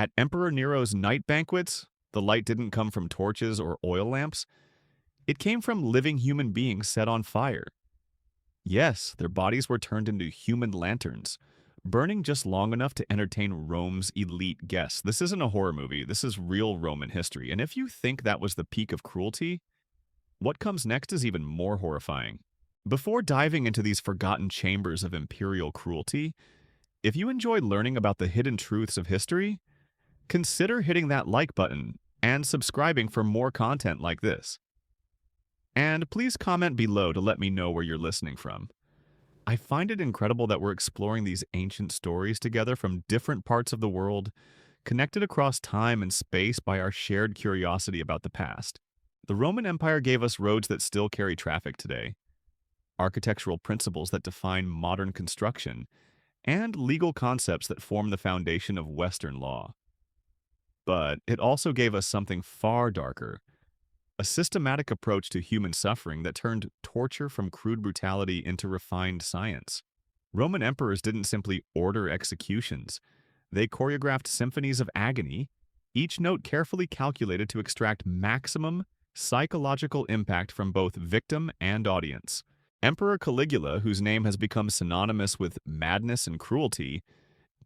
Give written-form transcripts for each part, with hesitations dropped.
At Emperor Nero's night banquets, the light didn't come from torches or oil lamps. It came from living human beings set on fire. Yes, their bodies were turned into human lanterns, burning just long enough to entertain Rome's elite guests. This isn't a horror movie, this is real Roman history. And if you think that was the peak of cruelty, what comes next is even more horrifying. Before diving into these forgotten chambers of imperial cruelty, if you enjoy learning about the hidden truths of history, consider hitting that like button and subscribing for more content like this. And please comment below to let me know where you're listening from. I find it incredible that we're exploring these ancient stories together from different parts of the world, connected across time and space by our shared curiosity about the past. The Roman Empire gave us roads that still carry traffic today, architectural principles that define modern construction, and legal concepts that form the foundation of Western law. But it also gave us something far darker, a systematic approach to human suffering that turned torture from crude brutality into refined science. Roman emperors didn't simply order executions. They choreographed symphonies of agony, each note carefully calculated to extract maximum psychological impact from both victim and audience. Emperor Caligula, whose name has become synonymous with madness and cruelty,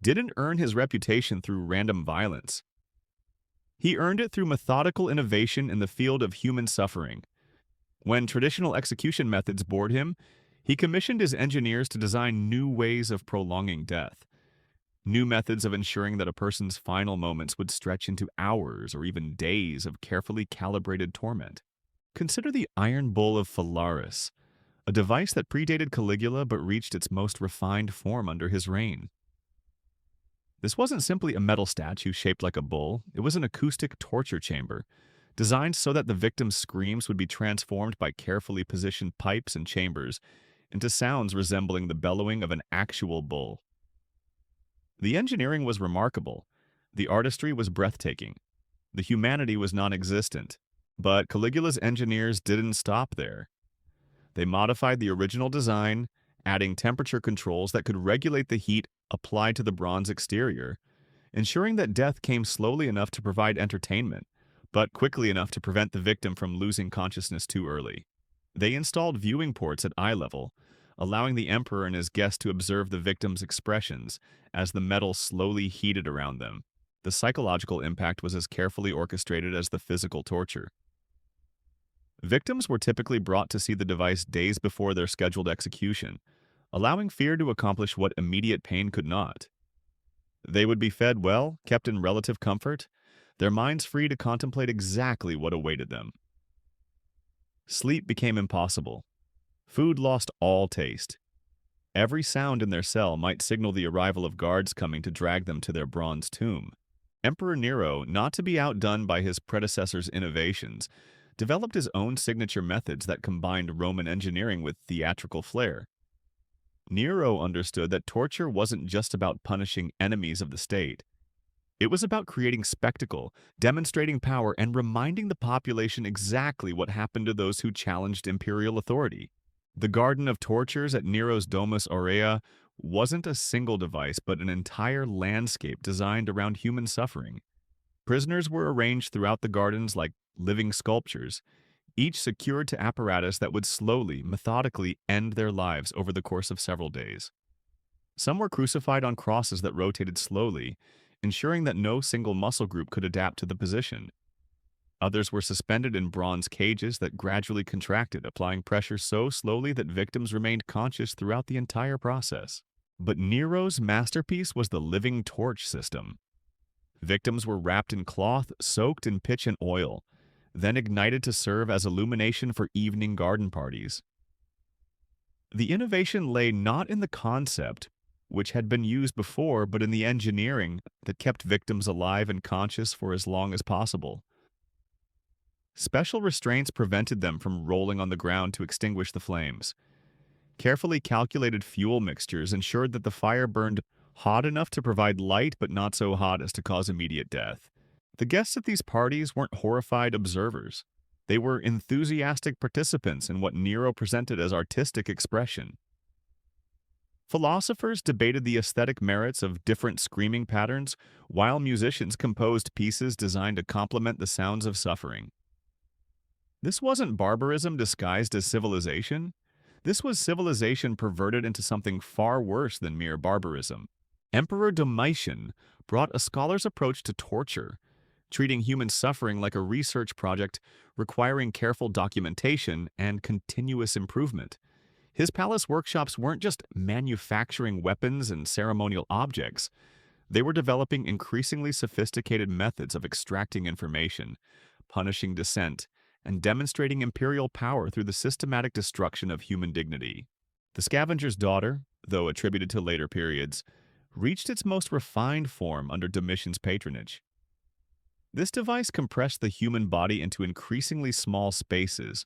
didn't earn his reputation through random violence. He earned it through methodical innovation in the field of human suffering. When traditional execution methods bored him, he commissioned his engineers to design new ways of prolonging death, new methods of ensuring that a person's final moments would stretch into hours or even days of carefully calibrated torment. Consider the iron bull of Phalaris, a device that predated Caligula but reached its most refined form under his reign. This wasn't simply a metal statue shaped like a bull, it was an acoustic torture chamber, designed so that the victim's screams would be transformed by carefully positioned pipes and chambers into sounds resembling the bellowing of an actual bull. The engineering was remarkable, the artistry was breathtaking, the humanity was non-existent, but Caligula's engineers didn't stop there. They modified the original design, adding temperature controls that could regulate the heat applied to the bronze exterior, ensuring that death came slowly enough to provide entertainment, but quickly enough to prevent the victim from losing consciousness too early. They installed viewing ports at eye level, allowing the emperor and his guests to observe the victim's expressions as the metal slowly heated around them. The psychological impact was as carefully orchestrated as the physical torture. Victims were typically brought to see the device days before their scheduled execution, allowing fear to accomplish what immediate pain could not. They would be fed well, kept in relative comfort, their minds free to contemplate exactly what awaited them. Sleep became impossible. Food lost all taste. Every sound in their cell might signal the arrival of guards coming to drag them to their bronze tomb. Emperor Nero, not to be outdone by his predecessor's innovations, developed his own signature methods that combined Roman engineering with theatrical flair. Nero understood that torture wasn't just about punishing enemies of the state. It was about creating spectacle, demonstrating power, and reminding the population exactly what happened to those who challenged imperial authority. The Garden of Tortures at Nero's Domus Aurea wasn't a single device, but an entire landscape designed around human suffering. Prisoners were arranged throughout the gardens like living sculptures, each secured to apparatus that would slowly, methodically end their lives over the course of several days. Some were crucified on crosses that rotated slowly, ensuring that no single muscle group could adapt to the position. Others were suspended in bronze cages that gradually contracted, applying pressure so slowly that victims remained conscious throughout the entire process. But Nero's masterpiece was the living torch system. Victims were wrapped in cloth soaked in pitch and oil, then ignited to serve as illumination for evening garden parties. The innovation lay not in the concept, which had been used before, but in the engineering that kept victims alive and conscious for as long as possible. Special restraints prevented them from rolling on the ground to extinguish the flames. Carefully calculated fuel mixtures ensured that the fire burned hot enough to provide light but not so hot as to cause immediate death. The guests at these parties weren't horrified observers. They were enthusiastic participants in what Nero presented as artistic expression. Philosophers debated the aesthetic merits of different screaming patterns, while musicians composed pieces designed to complement the sounds of suffering. This wasn't barbarism disguised as civilization. This was civilization perverted into something far worse than mere barbarism. Emperor Domitian brought a scholar's approach to torture, treating human suffering like a research project requiring careful documentation and continuous improvement. His palace workshops weren't just manufacturing weapons and ceremonial objects. They were developing increasingly sophisticated methods of extracting information, punishing dissent, and demonstrating imperial power through the systematic destruction of human dignity. The Scavenger's Daughter, though attributed to later periods, reached its most refined form under Domitian's patronage. This device compressed the human body into increasingly small spaces,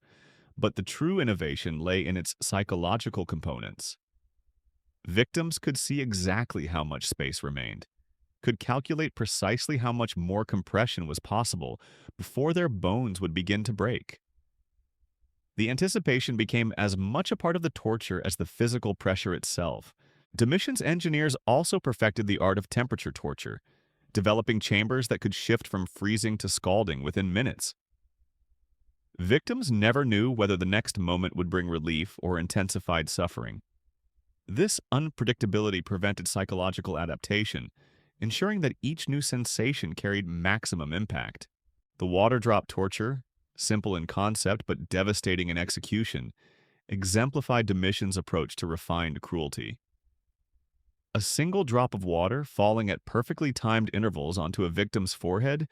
but the true innovation lay in its psychological components. Victims could see exactly how much space remained, could calculate precisely how much more compression was possible before their bones would begin to break. The anticipation became as much a part of the torture as the physical pressure itself. Domitian's engineers also perfected the art of temperature torture, developing chambers that could shift from freezing to scalding within minutes. Victims never knew whether the next moment would bring relief or intensified suffering. This unpredictability prevented psychological adaptation, ensuring that each new sensation carried maximum impact. The water drop torture, simple in concept but devastating in execution, exemplified Domitian's approach to refined cruelty. A single drop of water falling at perfectly timed intervals onto a victim's forehead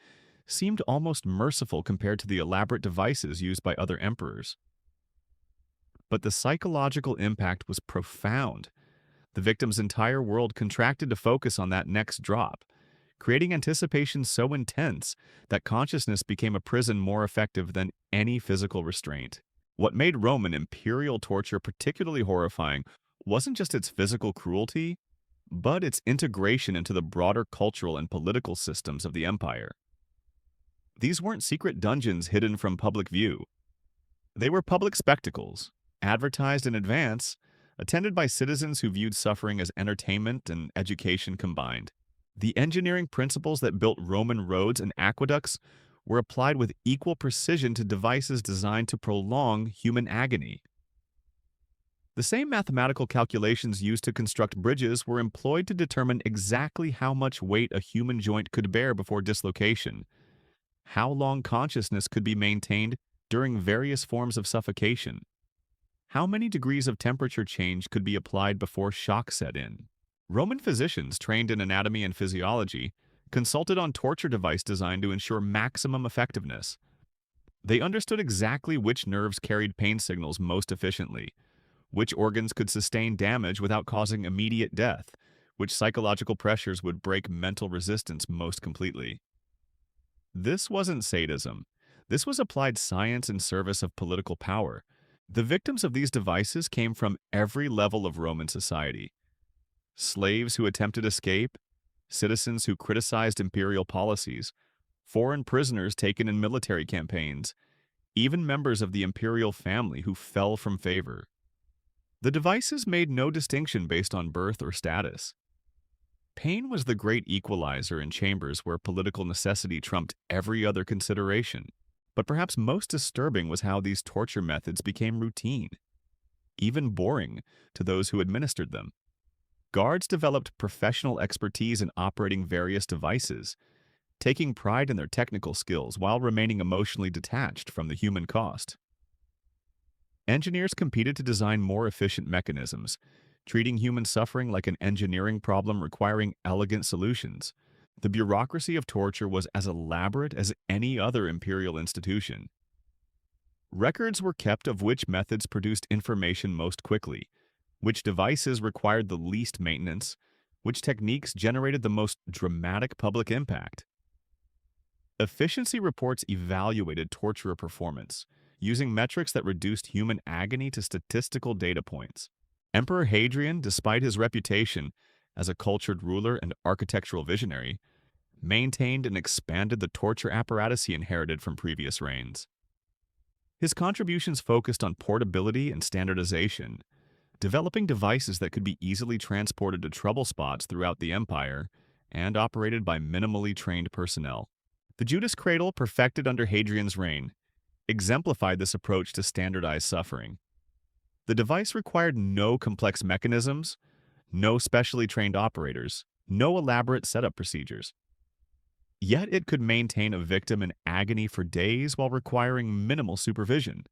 seemed almost merciful compared to the elaborate devices used by other emperors. But the psychological impact was profound. The victim's entire world contracted to focus on that next drop, creating anticipation so intense that consciousness became a prison more effective than any physical restraint. What made Roman imperial torture particularly horrifying wasn't just its physical cruelty, but its integration into the broader cultural and political systems of the empire. These weren't secret dungeons hidden from public view. They were public spectacles, advertised in advance, attended by citizens who viewed suffering as entertainment and education combined. The engineering principles that built Roman roads and aqueducts were applied with equal precision to devices designed to prolong human agony. The same mathematical calculations used to construct bridges were employed to determine exactly how much weight a human joint could bear before dislocation, how long consciousness could be maintained during various forms of suffocation, how many degrees of temperature change could be applied before shock set in. Roman physicians trained in anatomy and physiology consulted on torture device design to ensure maximum effectiveness. They understood exactly which nerves carried pain signals most efficiently, which organs could sustain damage without causing immediate death, which psychological pressures would break mental resistance most completely. This wasn't sadism. This was applied science in service of political power. The victims of these devices came from every level of Roman society. Slaves who attempted escape, citizens who criticized imperial policies, foreign prisoners taken in military campaigns, even members of the imperial family who fell from favor. The devices made no distinction based on birth or status. Pain was the great equalizer in chambers where political necessity trumped every other consideration. But perhaps most disturbing was how these torture methods became routine, even boring to those who administered them. Guards developed professional expertise in operating various devices, taking pride in their technical skills while remaining emotionally detached from the human cost. Engineers competed to design more efficient mechanisms, treating human suffering like an engineering problem requiring elegant solutions. The bureaucracy of torture was as elaborate as any other imperial institution. Records were kept of which methods produced information most quickly, which devices required the least maintenance, which techniques generated the most dramatic public impact. Efficiency reports evaluated torturer performance, using metrics that reduced human agony to statistical data points. Emperor Hadrian, despite his reputation as a cultured ruler and architectural visionary, maintained and expanded the torture apparatus he inherited from previous reigns. His contributions focused on portability and standardization, developing devices that could be easily transported to trouble spots throughout the empire and operated by minimally trained personnel. The Judas cradle, perfected under Hadrian's reign, exemplified this approach to standardized suffering. The device required no complex mechanisms, no specially trained operators, no elaborate setup procedures. Yet it could maintain a victim in agony for days while requiring minimal supervision.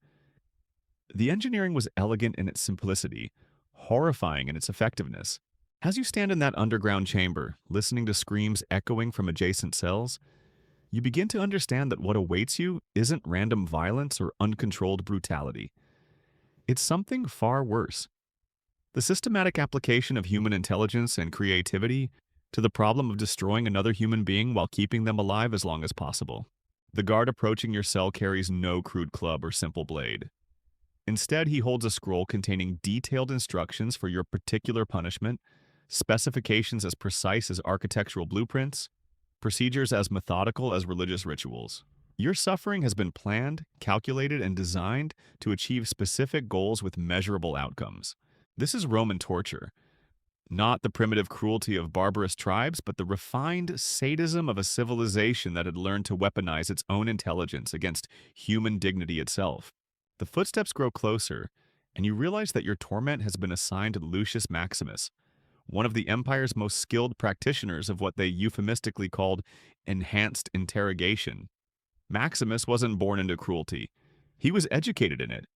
The engineering was elegant in its simplicity, horrifying in its effectiveness. As you stand in that underground chamber, listening to screams echoing from adjacent cells, you begin to understand that what awaits you isn't random violence or uncontrolled brutality. It's something far worse. The systematic application of human intelligence and creativity to the problem of destroying another human being while keeping them alive as long as possible. The guard approaching your cell carries no crude club or simple blade. Instead, he holds a scroll containing detailed instructions for your particular punishment, specifications as precise as architectural blueprints, procedures as methodical as religious rituals. Your suffering has been planned, calculated, and designed to achieve specific goals with measurable outcomes. This is Roman torture. Not the primitive cruelty of barbarous tribes, but the refined sadism of a civilization that had learned to weaponize its own intelligence against human dignity itself. The footsteps grow closer, and you realize that your torment has been assigned to Lucius Maximus, one of the empire's most skilled practitioners of what they euphemistically called enhanced interrogation. Maximus wasn't born into cruelty. He was educated in it,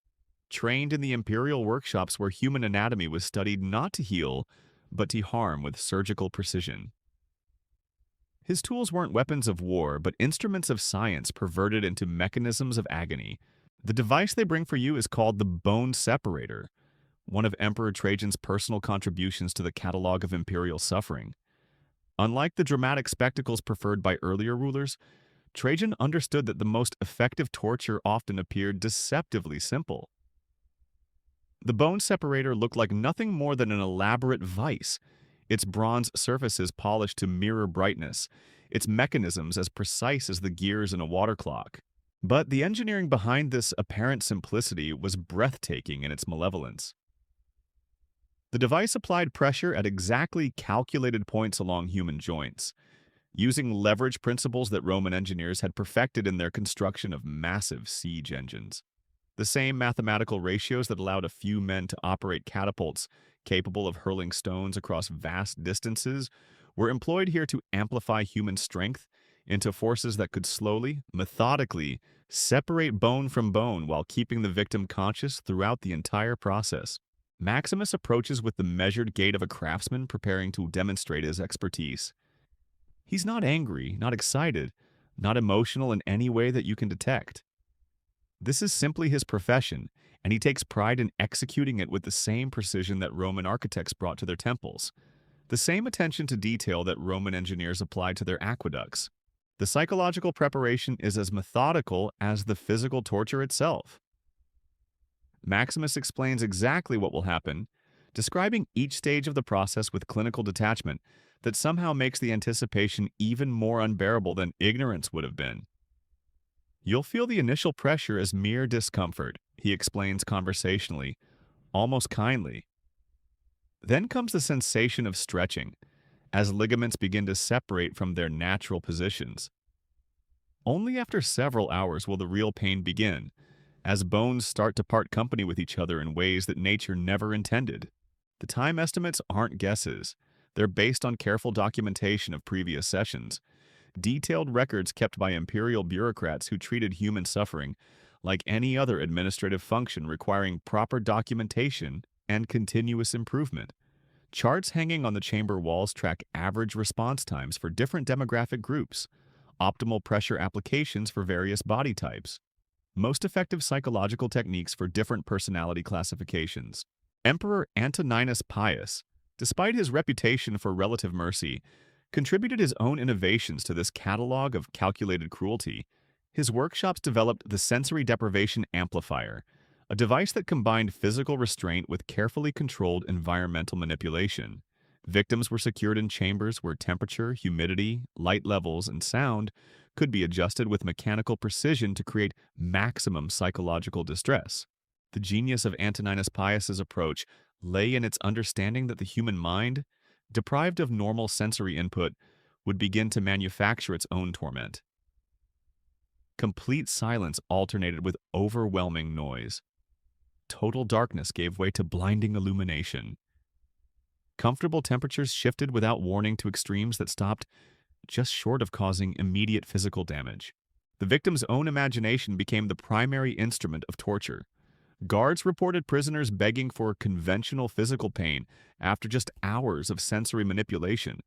trained in the imperial workshops where human anatomy was studied not to heal, but to harm with surgical precision. His tools weren't weapons of war, but instruments of science perverted into mechanisms of agony. The device they bring for you is called the bone separator, one of Emperor Trajan's personal contributions to the catalog of imperial suffering. Unlike the dramatic spectacles preferred by earlier rulers, Trajan understood that the most effective torture often appeared deceptively simple. The bone separator looked like nothing more than an elaborate vice, its bronze surfaces polished to mirror brightness, its mechanisms as precise as the gears in a water clock. But the engineering behind this apparent simplicity was breathtaking in its malevolence. The device applied pressure at exactly calculated points along human joints, using leverage principles that Roman engineers had perfected in their construction of massive siege engines. The same mathematical ratios that allowed a few men to operate catapults capable of hurling stones across vast distances were employed here to amplify human strength into forces that could slowly, methodically, separate bone from bone while keeping the victim conscious throughout the entire process. Maximus approaches with the measured gait of a craftsman preparing to demonstrate his expertise. He's not angry, not excited, not emotional in any way that you can detect. This is simply his profession, and he takes pride in executing it with the same precision that Roman architects brought to their temples, the same attention to detail that Roman engineers applied to their aqueducts. The psychological preparation is as methodical as the physical torture itself. Maximus explains exactly what will happen, describing each stage of the process with clinical detachment that somehow makes the anticipation even more unbearable than ignorance would have been. You'll feel the initial pressure as mere discomfort, he explains conversationally, almost kindly. Then comes the sensation of stretching, as ligaments begin to separate from their natural positions. Only after several hours will the real pain begin, as bones start to part company with each other in ways that nature never intended. The time estimates aren't guesses. They're based on careful documentation of previous sessions, detailed records kept by imperial bureaucrats who treated human suffering like any other administrative function requiring proper documentation and continuous improvement. Charts hanging on the chamber walls track average response times for different demographic groups, optimal pressure applications for various body types, most effective psychological techniques for different personality classifications. Emperor Antoninus Pius, despite his reputation for relative mercy, contributed his own innovations to this catalog of calculated cruelty. His workshops developed the sensory deprivation amplifier, a device that combined physical restraint with carefully controlled environmental manipulation. Victims were secured in chambers where temperature, humidity, light levels, and sound could be adjusted with mechanical precision to create maximum psychological distress. The genius of Antoninus Pius's approach lay in its understanding that the human mind, deprived of normal sensory input, would begin to manufacture its own torment. Complete silence alternated with overwhelming noise. Total darkness gave way to blinding illumination. Comfortable temperatures shifted without warning to extremes that stopped just short of causing immediate physical damage. The victim's own imagination became the primary instrument of torture. Guards reported prisoners begging for conventional physical pain after just hours of sensory manipulation,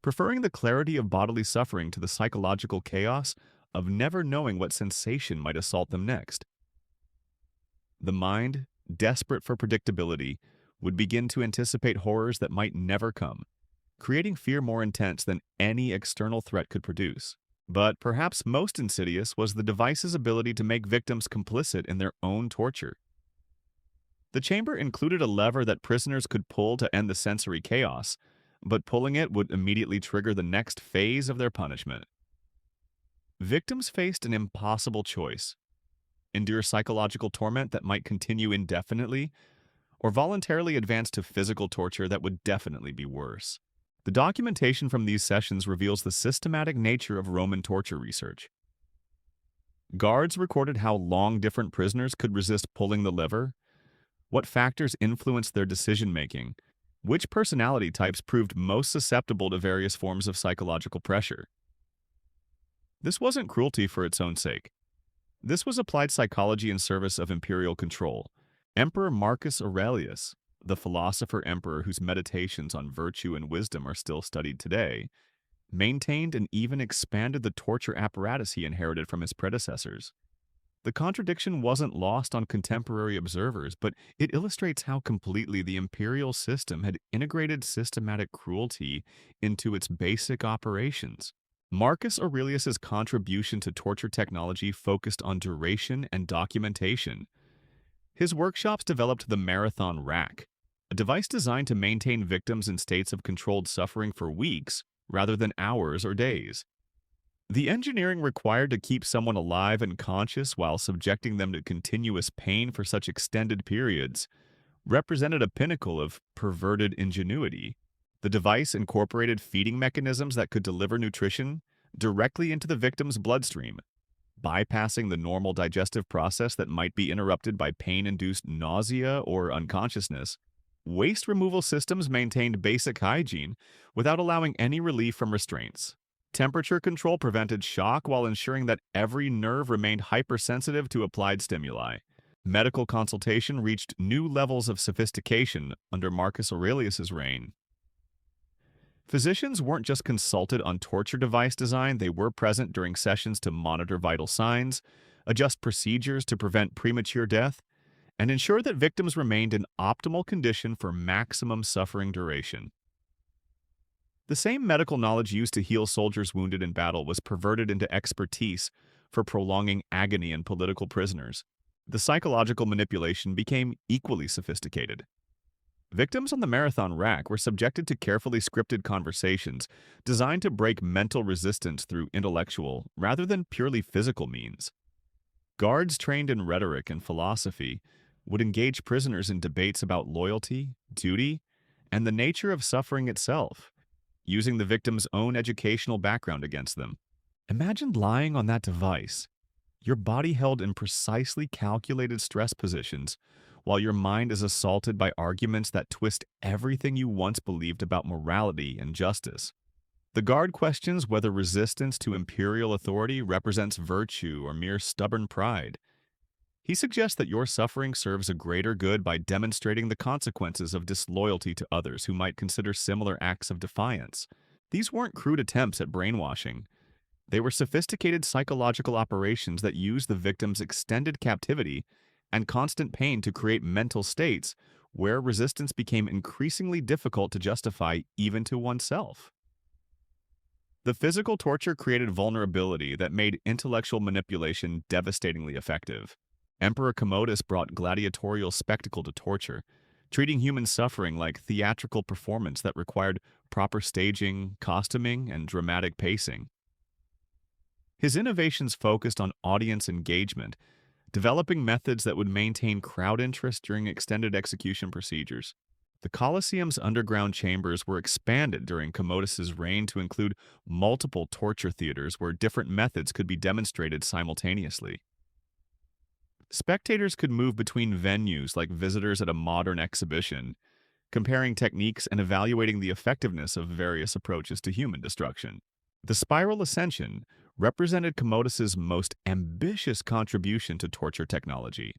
preferring the clarity of bodily suffering to the psychological chaos of never knowing what sensation might assault them next. The mind, desperate for predictability, would begin to anticipate horrors that might never come, creating fear more intense than any external threat could produce. But perhaps most insidious was the device's ability to make victims complicit in their own torture. The chamber included a lever that prisoners could pull to end the sensory chaos, but pulling it would immediately trigger the next phase of their punishment. Victims faced an impossible choice: endure psychological torment that might continue indefinitely, or voluntarily advance to physical torture that would definitely be worse. The documentation from these sessions reveals the systematic nature of Roman torture research. Guards recorded how long different prisoners could resist pulling the lever, what factors influenced their decision-making, which personality types proved most susceptible to various forms of psychological pressure. This wasn't cruelty for its own sake. This was applied psychology in service of imperial control. Emperor Marcus Aurelius, the philosopher emperor whose meditations on virtue and wisdom are still studied today, maintained and even expanded the torture apparatus he inherited from his predecessors. The contradiction wasn't lost on contemporary observers, but it illustrates how completely the imperial system had integrated systematic cruelty into its basic operations. Marcus Aurelius's contribution to torture technology focused on duration and documentation. His workshops developed the marathon rack, a device designed to maintain victims in states of controlled suffering for weeks rather than hours or days. The engineering required to keep someone alive and conscious while subjecting them to continuous pain for such extended periods represented a pinnacle of perverted ingenuity. The device incorporated feeding mechanisms that could deliver nutrition directly into the victim's bloodstream, bypassing the normal digestive process that might be interrupted by pain-induced nausea or unconsciousness. Waste removal systems maintained basic hygiene without allowing any relief from restraints. Temperature control prevented shock while ensuring that every nerve remained hypersensitive to applied stimuli. Medical consultation reached new levels of sophistication under Marcus Aurelius's reign. Physicians weren't just consulted on torture device design, they were present during sessions to monitor vital signs, adjust procedures to prevent premature death, and ensure that victims remained in optimal condition for maximum suffering duration. The same medical knowledge used to heal soldiers wounded in battle was perverted into expertise for prolonging agony in political prisoners. The psychological manipulation became equally sophisticated. Victims on the marathon rack were subjected to carefully scripted conversations designed to break mental resistance through intellectual rather than purely physical means. Guards trained in rhetoric and philosophy would engage prisoners in debates about loyalty, duty, and the nature of suffering itself, using the victim's own educational background against them. Imagine lying on that device, your body held in precisely calculated stress positions, while your mind is assaulted by arguments that twist everything you once believed about morality and justice. The guard questions whether resistance to imperial authority represents virtue or mere stubborn pride. He suggests that your suffering serves a greater good by demonstrating the consequences of disloyalty to others who might consider similar acts of defiance. These weren't crude attempts at brainwashing. They were sophisticated psychological operations that used the victim's extended captivity and constant pain to create mental states where resistance became increasingly difficult to justify even to oneself. The physical torture created vulnerability that made intellectual manipulation devastatingly effective. Emperor Commodus brought gladiatorial spectacle to torture, treating human suffering like theatrical performance that required proper staging, costuming, and dramatic pacing. His innovations focused on audience engagement, developing methods that would maintain crowd interest during extended execution procedures. The Colosseum's underground chambers were expanded during Commodus's reign to include multiple torture theaters where different methods could be demonstrated simultaneously. Spectators could move between venues like visitors at a modern exhibition, comparing techniques and evaluating the effectiveness of various approaches to human destruction. The spiral ascension represented Commodus's most ambitious contribution to torture technology.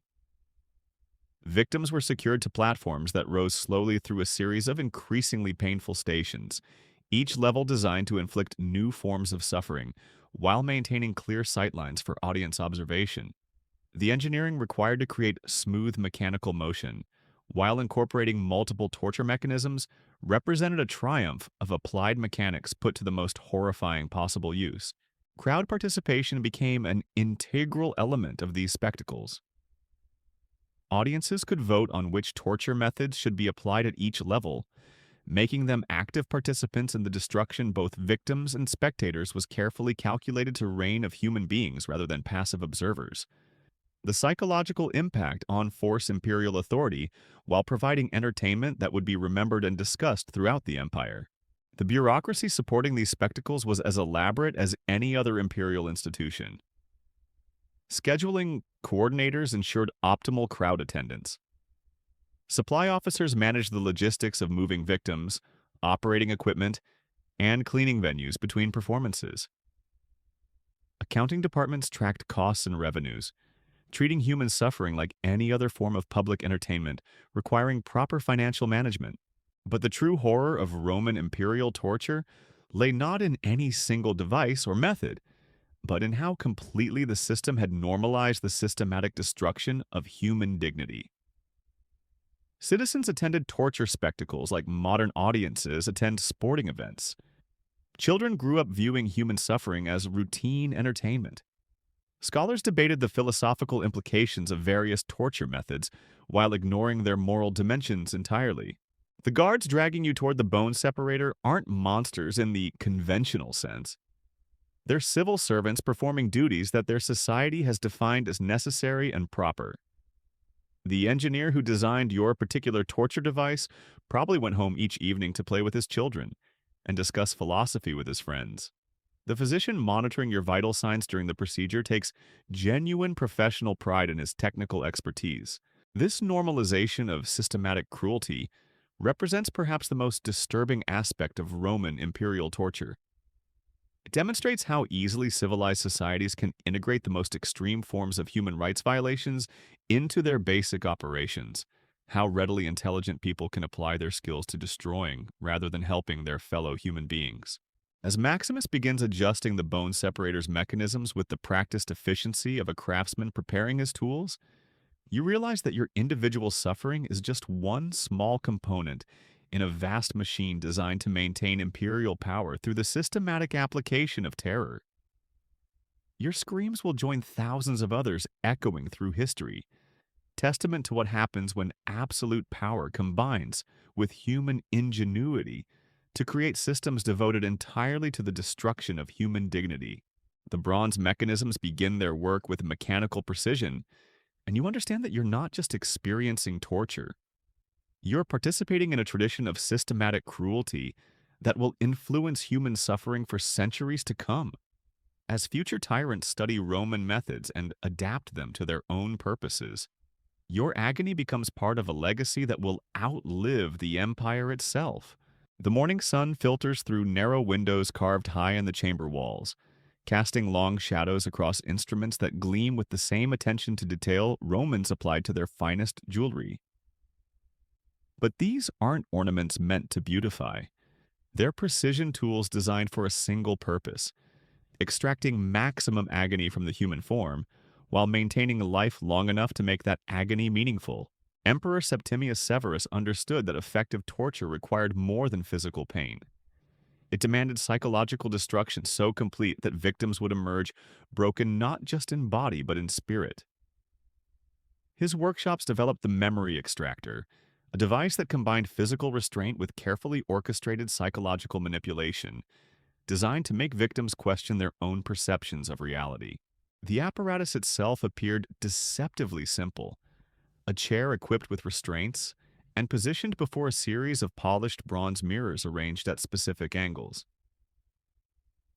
Victims were secured to platforms that rose slowly through a series of increasingly painful stations, each level designed to inflict new forms of suffering while maintaining clear sightlines for audience observation. The engineering required to create smooth mechanical motion, while incorporating multiple torture mechanisms, represented a triumph of applied mechanics put to the most horrifying possible use. Crowd participation became an integral element of these spectacles. Audiences could vote on which torture methods should be applied at each level, making them active participants in the destruction. Both victims and spectators was carefully calculated to reign of human beings rather than passive observers. The psychological impact on force imperial authority while providing entertainment that would be remembered and discussed throughout the empire. The bureaucracy supporting these spectacles was as elaborate as any other imperial institution. Scheduling coordinators ensured optimal crowd attendance. Supply officers managed the logistics of moving victims, operating equipment, and cleaning venues between performances. Accounting departments tracked costs and revenues, treating human suffering like any other form of public entertainment, requiring proper financial management. But the true horror of Roman imperial torture lay not in any single device or method, but in how completely the system had normalized the systematic destruction of human dignity. Citizens attended torture spectacles like modern audiences attend sporting events. Children grew up viewing human suffering as routine entertainment. Scholars debated the philosophical implications of various torture methods while ignoring their moral dimensions entirely. The guards dragging you toward the bone separator aren't monsters in the conventional sense. They're civil servants performing duties that their society has defined as necessary and proper. The engineer who designed your particular torture device probably went home each evening to play with his children and discuss philosophy with his friends. The physician monitoring your vital signs during the procedure takes genuine professional pride in his technical expertise. This normalization of systematic cruelty represents perhaps the most disturbing aspect of Roman imperial torture. It demonstrates how easily civilized societies can integrate the most extreme forms of human rights violations into their basic operations, how readily intelligent people can apply their skills to destroying rather than helping their fellow human beings. As Maximus begins adjusting the bone separator's mechanisms with the practiced efficiency of a craftsman preparing his tools, you realize that your individual suffering is just one small component in a vast machine designed to maintain imperial power through the systematic application of terror. Your screams will join thousands of others echoing through history, testament to what happens when absolute power combines with human ingenuity to create systems devoted entirely to the destruction of human dignity. The bronze mechanisms begin their work with mechanical precision, and you understand that you're not just experiencing torture. You're participating in a tradition of systematic cruelty that will influence human suffering for centuries to come. As future tyrants study Roman methods and adapt them to their own purposes, your agony becomes part of a legacy that will outlive the empire itself. The morning sun filters through narrow windows carved high in the chamber walls, casting long shadows across instruments that gleam with the same attention to detail Romans applied to their finest jewelry. But these aren't ornaments meant to beautify. They're precision tools designed for a single purpose, extracting maximum agony from the human form while maintaining life long enough to make that agony meaningful. Emperor Septimius Severus understood that effective torture required more than physical pain. It demanded psychological destruction so complete that victims would emerge broken not just in body but in spirit. His workshops developed the memory extractor, a device that combined physical restraint with carefully orchestrated psychological manipulation, designed to make victims question their own perceptions of reality. The apparatus itself appeared deceptively simple: a chair equipped with restraints and positioned before a series of polished bronze mirrors arranged at specific angles.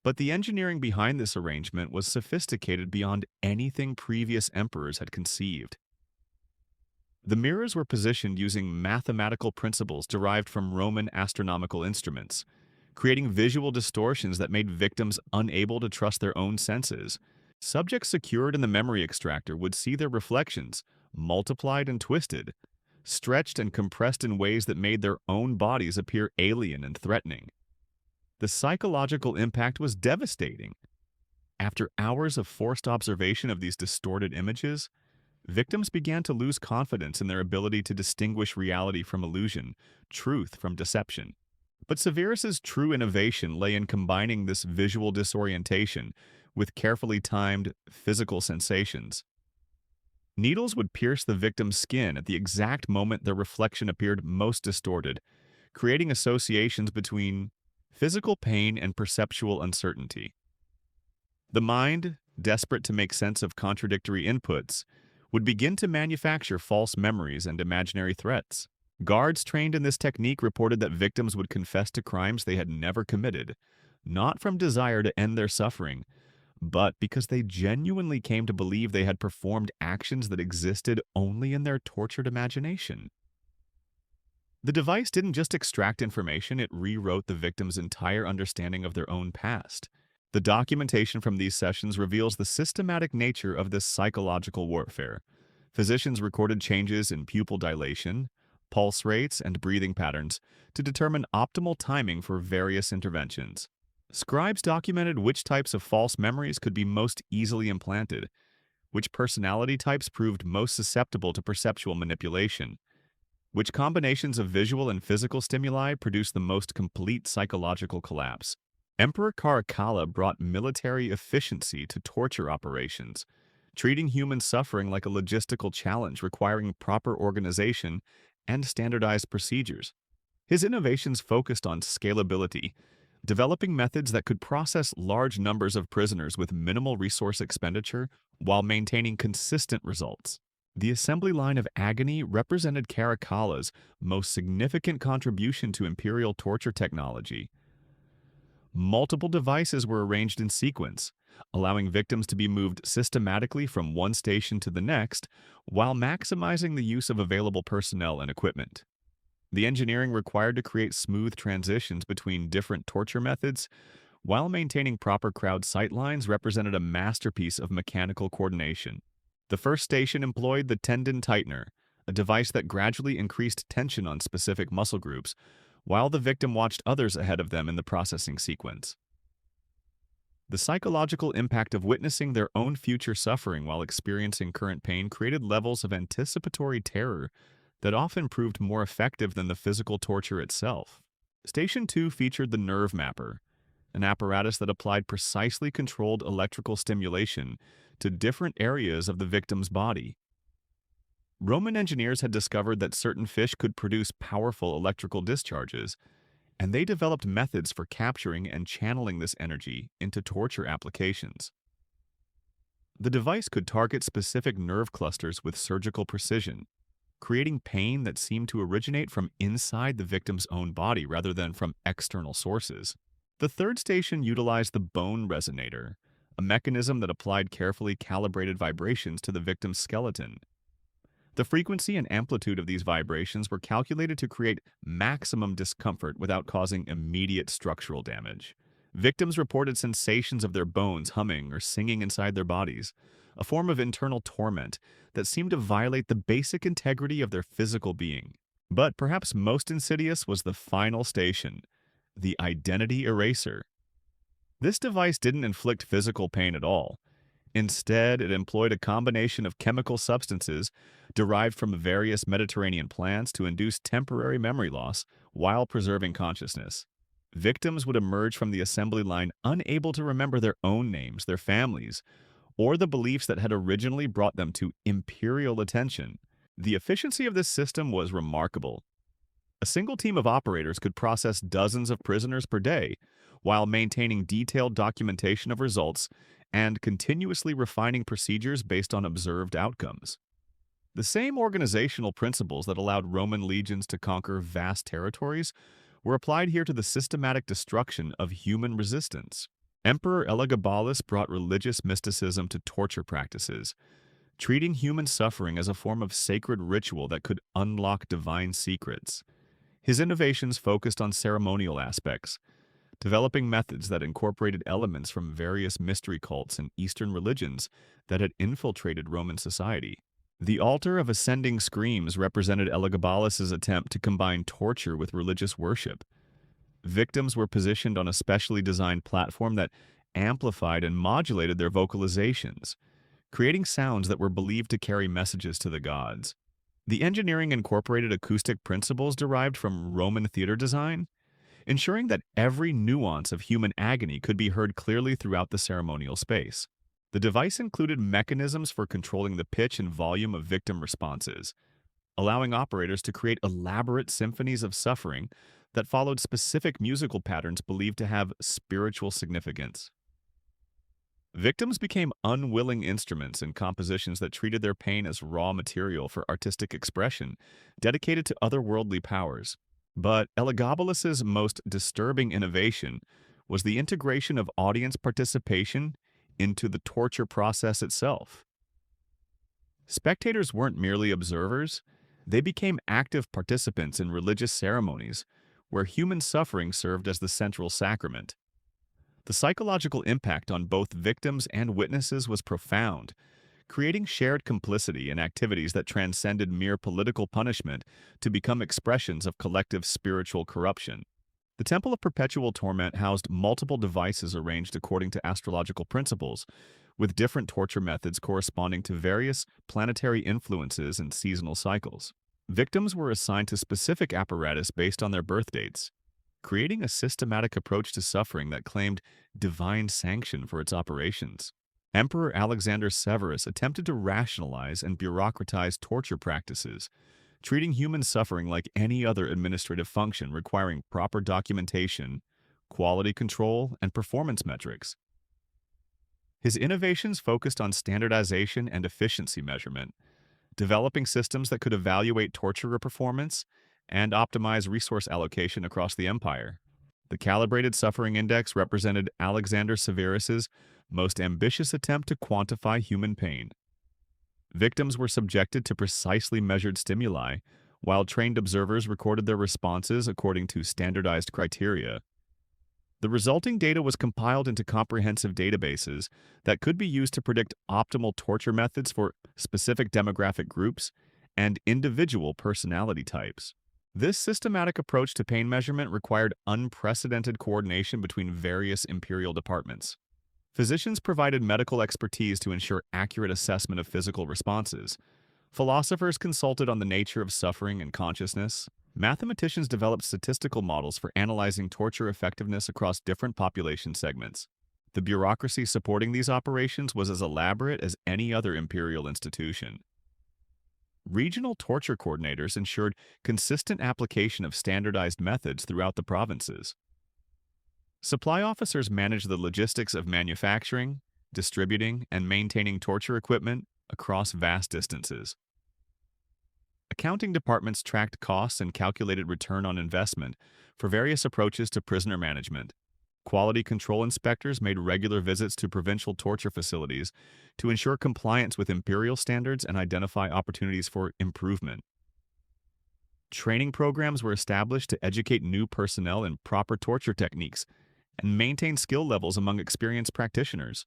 But the engineering behind this arrangement was sophisticated beyond anything previous emperors had conceived. The mirrors were positioned using mathematical principles derived from Roman astronomical instruments, creating visual distortions that made victims unable to trust their own senses. Subjects secured in the memory extractor would see their reflections multiplied and twisted, stretched and compressed in ways that made their own bodies appear alien and threatening. The psychological impact was devastating. After hours of forced observation of these distorted images, victims began to lose confidence in their ability to distinguish reality from illusion, truth from deception. But Severus's true innovation lay in combining this visual disorientation with carefully timed physical sensations. Needles would pierce the victim's skin at the exact moment their reflection appeared most distorted, creating associations between physical pain and perceptual uncertainty. The mind, desperate to make sense of contradictory inputs, would begin to manufacture false memories and imaginary threats. Guards trained in this technique reported that victims would confess to crimes they had never committed, not from desire to end their suffering, but because they genuinely came to believe they had performed actions that existed only in their tortured imagination. The device didn't just extract information, it rewrote the victim's entire understanding of their own past. The documentation from these sessions reveals the systematic nature of this psychological warfare. Physicians recorded changes in pupil dilation, pulse rates, and breathing patterns to determine optimal timing for various interventions. Scribes documented which types of false memories could be most easily implanted, which personality types proved most susceptible to perceptual manipulation, which combinations of visual and physical stimuli produced the most complete psychological collapse. Emperor Caligula brought military efficiency to torture operations, treating human suffering like a logistical challenge requiring proper organization and standardized procedures. His innovations focused on scalability, developing methods that could process large numbers of prisoners with minimal resource expenditure while maintaining consistent results. The assembly line of agony represented Caligula's most significant contribution to imperial torture technology. Multiple devices were arranged in sequence, allowing victims to be moved systematically from one station to the next while maximizing the use of available personnel and equipment. The engineering required to create smooth transitions between different torture methods while maintaining proper crowd sightlines represented a masterpiece of mechanical coordination. The first station employed the tendon tightener, a device that gradually increased tension on specific muscle groups, while the victim watched others ahead of them in the processing sequence. The psychological impact of witnessing their own future suffering while experiencing current pain created levels of anticipatory terror that often proved more effective than the physical torture itself. Station 2 featured the nerve mapper, an apparatus that applied precisely controlled electrical stimulation to different areas of the victim's body. Roman engineers had discovered that certain fish could produce powerful electrical discharges, and they developed methods for capturing and channeling this energy into torture applications. The device could target specific nerve clusters with surgical precision, creating pain that seemed to originate from inside the victim's own body rather than from external sources. The third station utilized the bone resonator, a mechanism that applied carefully calibrated vibrations to the victim's skeleton. The frequency and amplitude of these vibrations were calculated to create maximum discomfort without causing immediate structural damage. Victims reported sensations of their bones humming or singing inside their bodies, a form of internal torment that seemed to violate the basic integrity of their physical being. But perhaps most insidious was the final station, the identity eraser. This device didn't inflict physical pain at all. Instead, it employed a combination of chemical substances derived from various Mediterranean plants to induce temporary memory loss while preserving consciousness. Victims would emerge from the assembly line unable to remember their own names, their families, or the beliefs that had originally brought them to imperial attention. The efficiency of this system was remarkable. A single team of operators could process dozens of prisoners per day, while maintaining detailed documentation of results and continuously refining procedures based on observed outcomes. The same organizational principles that allowed Roman legions to conquer vast territories were applied here to the systematic destruction of human resistance. Emperor Elagabalus brought religious mysticism to torture practices, treating human suffering as a form of sacred ritual that could unlock divine secrets. His innovations focused on ceremonial aspects, developing methods that incorporated elements from various mystery cults and Eastern religions that had infiltrated Roman society. The altar of ascending screams represented Elagabalus's attempt to combine torture with religious worship. Victims were positioned on a specially designed platform that amplified and modulated their vocalizations, creating sounds that were believed to carry messages to the gods. The engineering incorporated acoustic principles derived from Roman theater design, ensuring that every nuance of human agony could be heard clearly throughout the ceremonial space. The device included mechanisms for controlling the pitch and volume of victim responses, allowing operators to create elaborate symphonies of suffering that followed specific musical patterns believed to have spiritual significance. Victims became unwilling instruments in compositions that treated their pain as raw material for artistic expression, dedicated to otherworldly powers. But Elagabalus's most disturbing innovation was the integration of audience participation into the torture process itself. Spectators weren't merely observers, they became active participants in religious ceremonies, where human suffering served as the central sacrament. The psychological impact on both victims and witnesses was profound, creating shared complicity in activities that transcended mere political punishment to become expressions of collective spiritual corruption. The Temple of Perpetual Torment housed multiple devices arranged according to astrological principles, with different torture methods corresponding to various planetary influences and seasonal cycles. Victims were assigned to specific apparatus based on their birth dates, creating a systematic approach to suffering that claimed divine sanction for its operations. Emperor Alexander Severus attempted to rationalize and bureaucratize torture practices, treating human suffering like any other administrative function requiring proper documentation, quality control, and performance metrics. His innovations focused on standardization and efficiency measurement, developing systems that could evaluate torturer performance and optimize resource allocation across the empire. The Calibrated Suffering Index represented Alexander Severus's most ambitious attempt to quantify human pain. Victims were subjected to precisely measured stimuli, while trained observers recorded their responses according to standardized criteria. The resulting data was compiled into comprehensive databases that could be used to predict optimal torture methods for specific demographic groups and individual personality types. This systematic approach to pain measurement required unprecedented coordination between various imperial departments. Physicians provided medical expertise to ensure accurate assessment of physical responses. Philosophers consulted on the nature of suffering and consciousness. Mathematicians developed statistical models for analyzing torture effectiveness across different population segments. The bureaucracy supporting these operations was as elaborate as any other imperial institution. Regional torture coordinators ensured consistent application of standardized methods throughout the provinces. Supply officers managed the logistics of manufacturing, distributing, and maintaining torture equipment across vast distances. Accounting departments tracked costs and calculated return on investment for various approaches to prisoner management. Quality control inspectors made regular visits to provincial torture facilities to ensure compliance with imperial standards and identify opportunities for improvement. Training programs were established to educate new personnel in proper torture techniques and maintain skill levels among experienced practitioners.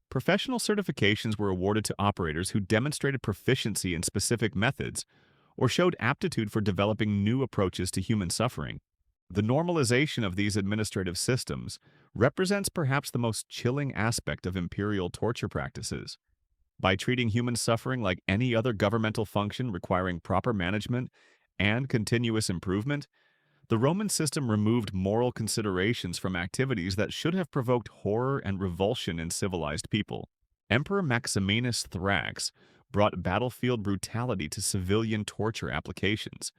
Professional certifications were awarded to operators who demonstrated proficiency in specific methods or showed aptitude for developing new approaches to human suffering. The normalization of these administrative systems represents perhaps the most chilling aspect of imperial torture practices. By treating human suffering like any other governmental function requiring proper management and continuous improvement, the Roman system removed moral considerations from activities that should have provoked horror and revulsion in civilized people. Emperor Maximinus Thrax brought battlefield brutality to civilian torture applications,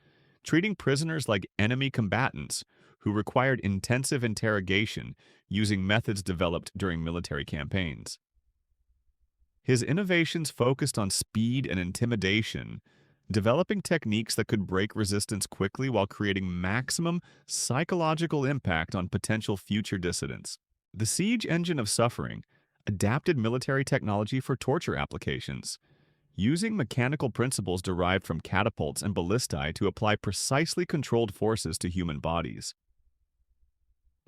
treating prisoners like enemy combatants who required intensive interrogation using methods developed during military campaigns. His innovations focused on speed and intimidation, developing techniques that could break resistance quickly while creating maximum psychological impact on potential future dissidents. The siege engine of suffering adapted military technology for torture applications, using mechanical principles derived from catapults and ballistae to apply precisely controlled forces to human bodies.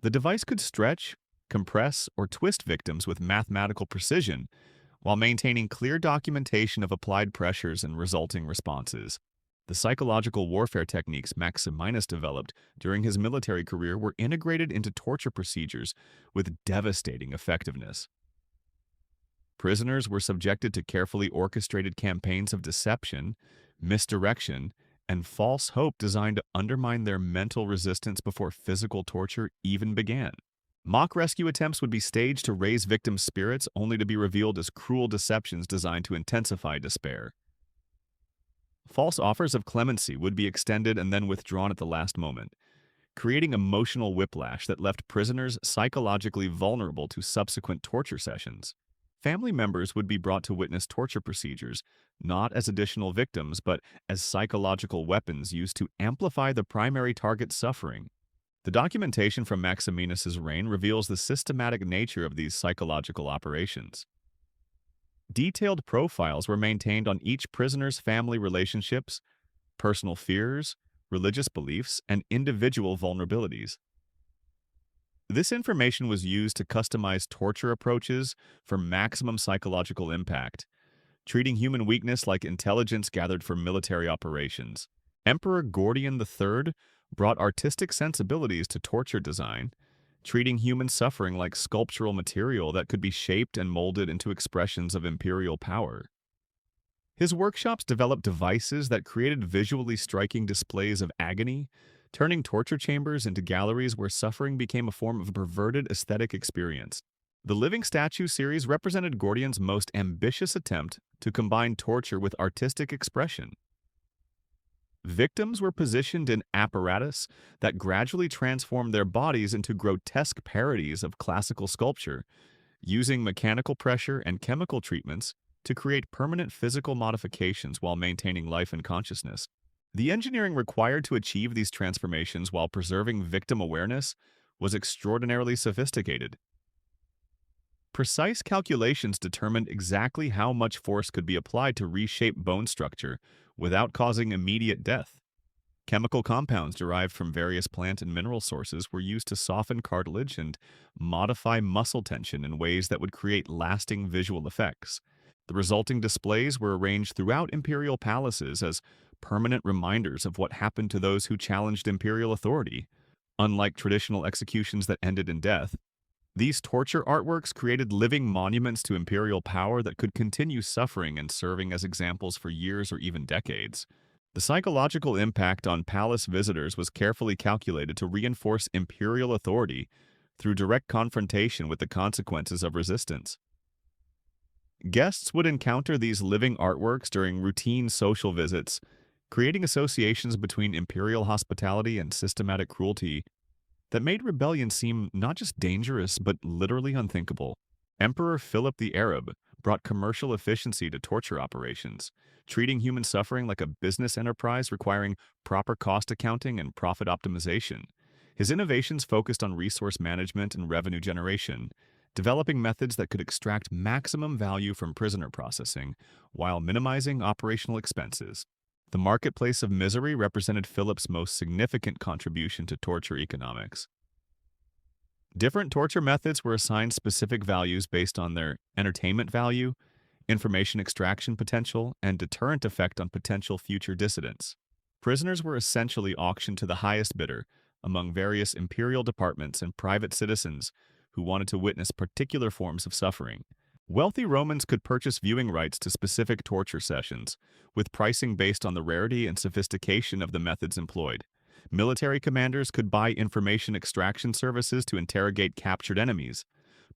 The device could stretch, compress, or twist victims with mathematical precision while maintaining clear documentation of applied pressures and resulting responses. The psychological warfare techniques Maximinus developed during his military career were integrated into torture procedures with devastating effectiveness. Prisoners were subjected to carefully orchestrated campaigns of deception, misdirection, and false hope designed to undermine their mental resistance before physical torture even began. Mock rescue attempts would be staged to raise victims' spirits, only to be revealed as cruel deceptions designed to intensify despair. False offers of clemency would be extended and then withdrawn at the last moment, creating emotional whiplash that left prisoners psychologically vulnerable to subsequent torture sessions. Family members would be brought to witness torture procedures, not as additional victims, but as psychological weapons used to amplify the primary target's suffering. The documentation from Maximinus's reign reveals the systematic nature of these psychological operations. Detailed profiles were maintained on each prisoner's family relationships, personal fears, religious beliefs, and individual vulnerabilities. This information was used to customize torture approaches for maximum psychological impact, treating human weakness like intelligence gathered from military operations. Emperor Gordian III brought artistic sensibilities to torture design, treating human suffering like sculptural material that could be shaped and molded into expressions of imperial power. His workshops developed devices that created visually striking displays of agony, turning torture chambers into galleries where suffering became a form of perverted aesthetic experience. The Living Statue series represented Gordian's most ambitious attempt to combine torture with artistic expression. Victims were positioned in apparatus that gradually transformed their bodies into grotesque parodies of classical sculpture, using mechanical pressure and chemical treatments to create permanent physical modifications while maintaining life and consciousness. The engineering required to achieve these transformations while preserving victim awareness was extraordinarily sophisticated. Precise calculations determined exactly how much force could be applied to reshape bone structure without causing immediate death. Chemical compounds derived from various plant and mineral sources were used to soften cartilage and modify muscle tension in ways that would create lasting visual effects. The resulting displays were arranged throughout imperial palaces as permanent reminders of what happened to those who challenged imperial authority. Unlike traditional executions that ended in death, these torture artworks created living monuments to imperial power that could continue suffering and serving as examples for years or even decades. The psychological impact on palace visitors was carefully calculated to reinforce imperial authority through direct confrontation with the consequences of resistance. Guests would encounter these living artworks during routine social visits, creating associations between imperial hospitality and systematic cruelty that made rebellion seem not just dangerous but literally unthinkable. Emperor Philip the Arab brought commercial efficiency to torture operations, treating human suffering like a business enterprise requiring proper cost accounting and profit optimization. His innovations focused on resource management and revenue generation, developing methods that could extract maximum value from prisoner processing while minimizing operational expenses. The marketplace of misery represented Philip's most significant contribution to torture economics. Different torture methods were assigned specific values based on their entertainment value, information extraction potential, and deterrent effect on potential future dissidents. Prisoners were essentially auctioned to the highest bidder among various imperial departments and private citizens who wanted to witness particular forms of suffering. Wealthy Romans could purchase viewing rights to specific torture sessions, with pricing based on the rarity and sophistication of the methods employed. Military commanders could buy information extraction services to interrogate captured enemies.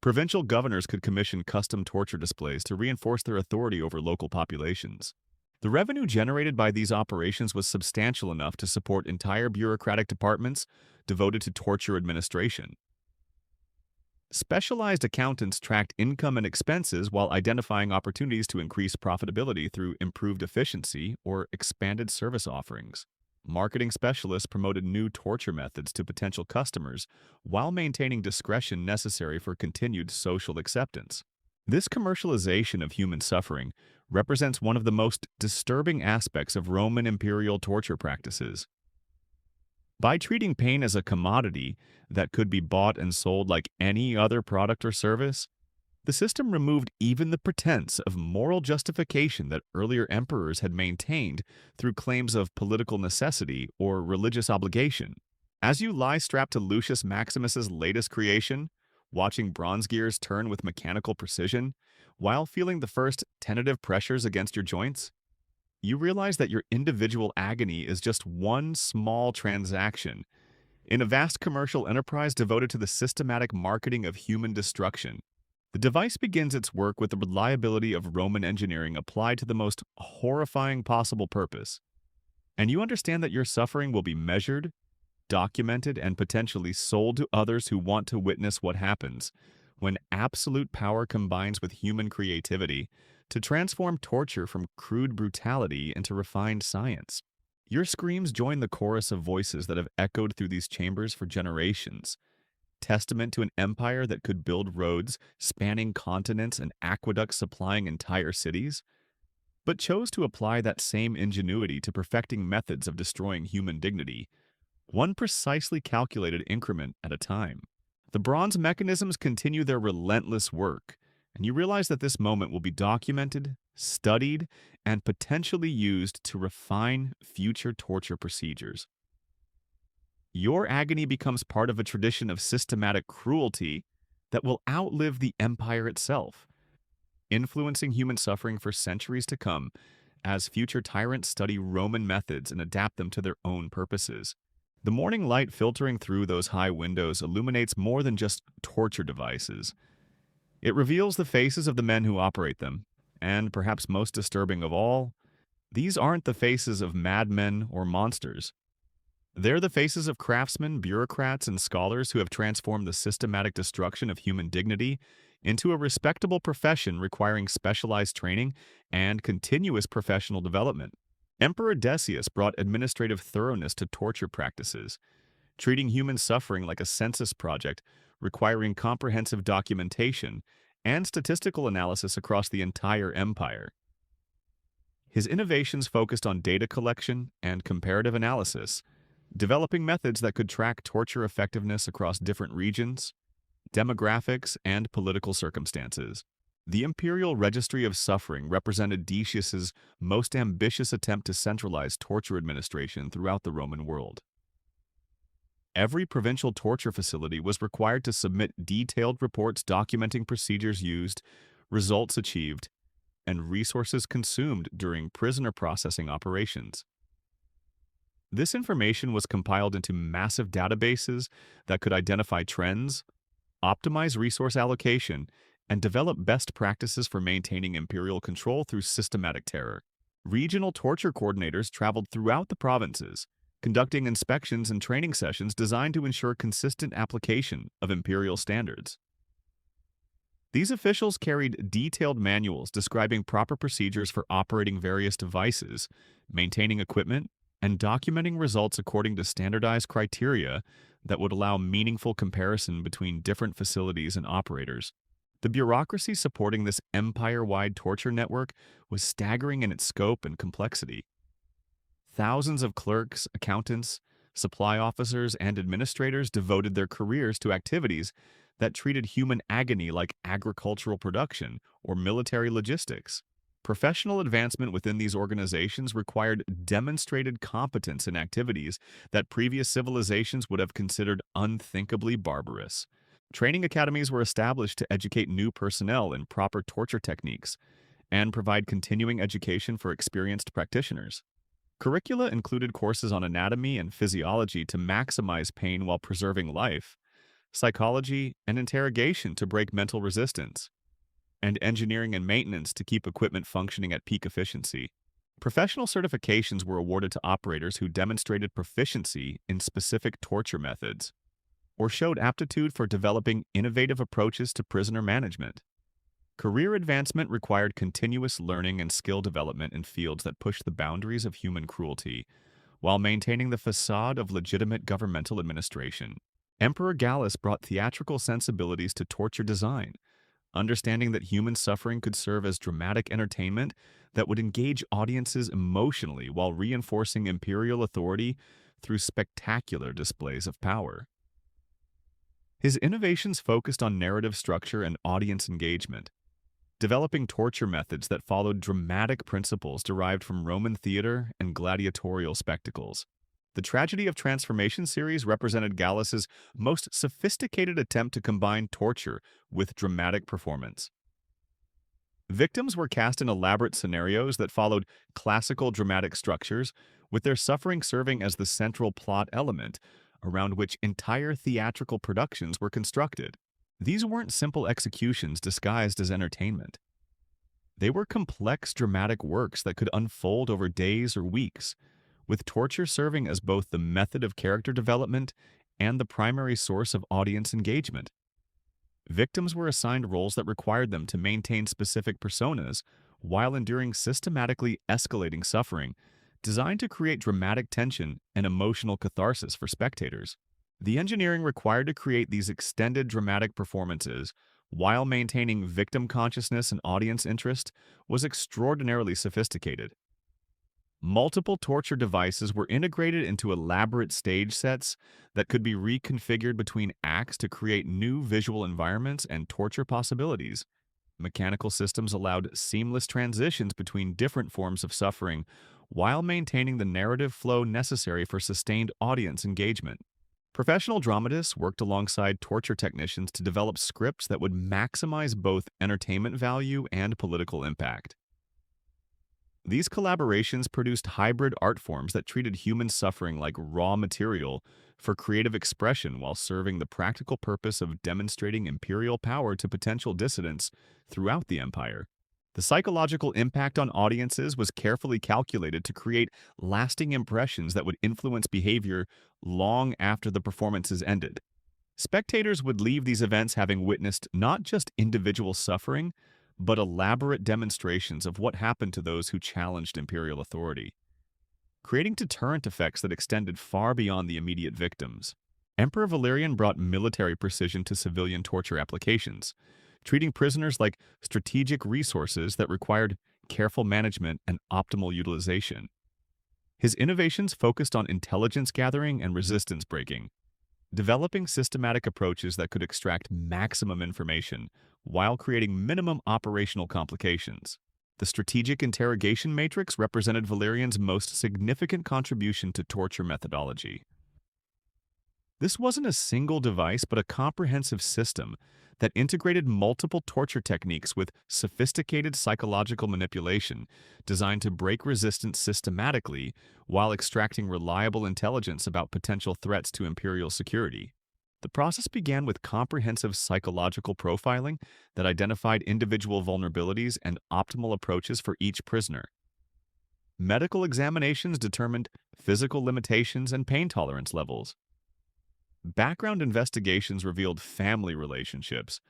Provincial governors could commission custom torture displays to reinforce their authority over local populations. The revenue generated by these operations was substantial enough to support entire bureaucratic departments devoted to torture administration. Specialized accountants tracked income and expenses while identifying opportunities to increase profitability through improved efficiency or expanded service offerings. Marketing specialists promoted new torture methods to potential customers while maintaining discretion necessary for continued social acceptance. This commercialization of human suffering represents one of the most disturbing aspects of Roman imperial torture practices. By treating pain as a commodity that could be bought and sold like any other product or service, the system removed even the pretense of moral justification that earlier emperors had maintained through claims of political necessity or religious obligation. As you lie strapped to Lucius Maximus's latest creation, watching bronze gears turn with mechanical precision, while feeling the first tentative pressures against your joints, you realize that your individual agony is just one small transaction in a vast commercial enterprise devoted to the systematic marketing of human destruction. The device begins its work with the reliability of Roman engineering applied to the most horrifying possible purpose. And you understand that your suffering will be measured, documented, and potentially sold to others who want to witness what happens when absolute power combines with human creativity to transform torture from crude brutality into refined science. Your screams join the chorus of voices that have echoed through these chambers for generations, testament to an empire that could build roads spanning continents and aqueducts supplying entire cities, but chose to apply that same ingenuity to perfecting methods of destroying human dignity, one precisely calculated increment at a time. The bronze mechanisms continue their relentless work, and you realize that this moment will be documented, studied, and potentially used to refine future torture procedures. Your agony becomes part of a tradition of systematic cruelty that will outlive the empire itself, influencing human suffering for centuries to come as future tyrants study Roman methods and adapt them to their own purposes. The morning light filtering through those high windows illuminates more than just torture devices. It reveals the faces of the men who operate them, and perhaps most disturbing of all, these aren't the faces of madmen or monsters. They're the faces of craftsmen, bureaucrats, and scholars who have transformed the systematic destruction of human dignity into a respectable profession requiring specialized training and continuous professional development. Emperor Decius brought administrative thoroughness to torture practices, treating human suffering like a census project requiring comprehensive documentation and statistical analysis across the entire empire. His innovations focused on data collection and comparative analysis, developing methods that could track torture effectiveness across different regions, demographics, and political circumstances. The Imperial Registry of Suffering represented Decius's most ambitious attempt to centralize torture administration throughout the Roman world. Every provincial torture facility was required to submit detailed reports documenting procedures used, results achieved, and resources consumed during prisoner processing operations. This information was compiled into massive databases that could identify trends, optimize resource allocation, and develop best practices for maintaining imperial control through systematic terror. Regional torture coordinators traveled throughout the provinces, conducting inspections and training sessions designed to ensure consistent application of imperial standards. These officials carried detailed manuals describing proper procedures for operating various devices, maintaining equipment, and documenting results according to standardized criteria that would allow meaningful comparison between different facilities and operators. The bureaucracy supporting this empire-wide torture network was staggering in its scope and complexity. Thousands of clerks, accountants, supply officers, and administrators devoted their careers to activities that treated human agony like agricultural production or military logistics. Professional advancement within these organizations required demonstrated competence in activities that previous civilizations would have considered unthinkably barbarous. Training academies were established to educate new personnel in proper torture techniques and provide continuing education for experienced practitioners. Curricula included courses on anatomy and physiology to maximize pain while preserving life, psychology and interrogation to break mental resistance, and engineering and maintenance to keep equipment functioning at peak efficiency. Professional certifications were awarded to operators who demonstrated proficiency in specific torture methods. or showed aptitude for developing innovative approaches to prisoner management. Career advancement required continuous learning and skill development in fields that pushed the boundaries of human cruelty, while maintaining the facade of legitimate governmental administration. Emperor Gallus brought theatrical sensibilities to torture design, understanding that human suffering could serve as dramatic entertainment that would engage audiences emotionally while reinforcing imperial authority through spectacular displays of power. His innovations focused on narrative structure and audience engagement, developing torture methods that followed dramatic principles derived from Roman theater and gladiatorial spectacles. The Tragedy of Transformation series represented Gallus's most sophisticated attempt to combine torture with dramatic performance. Victims were cast in elaborate scenarios that followed classical dramatic structures, with their suffering serving as the central plot element around which entire theatrical productions were constructed. These weren't simple executions disguised as entertainment. They were complex dramatic works that could unfold over days or weeks, with torture serving as both the method of character development and the primary source of audience engagement. Victims were assigned roles that required them to maintain specific personas while enduring systematically escalating suffering, designed to create dramatic tension and emotional catharsis for spectators. The engineering required to create these extended dramatic performances while maintaining victim consciousness and audience interest was extraordinarily sophisticated. Multiple torture devices were integrated into elaborate stage sets that could be reconfigured between acts to create new visual environments and torture possibilities. Mechanical systems allowed seamless transitions between different forms of suffering while maintaining the narrative flow necessary for sustained audience engagement. Professional dramatists worked alongside torture technicians to develop scripts that would maximize both entertainment value and political impact. These collaborations produced hybrid art forms that treated human suffering like raw material for creative expression while serving the practical purpose of demonstrating imperial power to potential dissidents throughout the empire. The psychological impact on audiences was carefully calculated to create lasting impressions that would influence behavior long after the performances ended. Spectators would leave these events having witnessed not just individual suffering, but elaborate demonstrations of what happened to those who challenged imperial authority, creating deterrent effects that extended far beyond the immediate victims. Emperor Valerian brought military precision to civilian torture applications, treating prisoners like strategic resources that required careful management and optimal utilization. His innovations focused on intelligence gathering and resistance breaking, developing systematic approaches that could extract maximum information while creating minimum operational complications. The strategic interrogation matrix represented Valerian's most significant contribution to torture methodology. This wasn't a single device, but a comprehensive system that integrated multiple torture techniques with sophisticated psychological manipulation designed to break resistance systematically while extracting reliable intelligence about potential threats to imperial security. The process began with comprehensive psychological profiling that identified individual vulnerabilities and optimal approaches for each prisoner. Medical examinations determined physical limitations and pain tolerance levels. Background investigations revealed family relationships,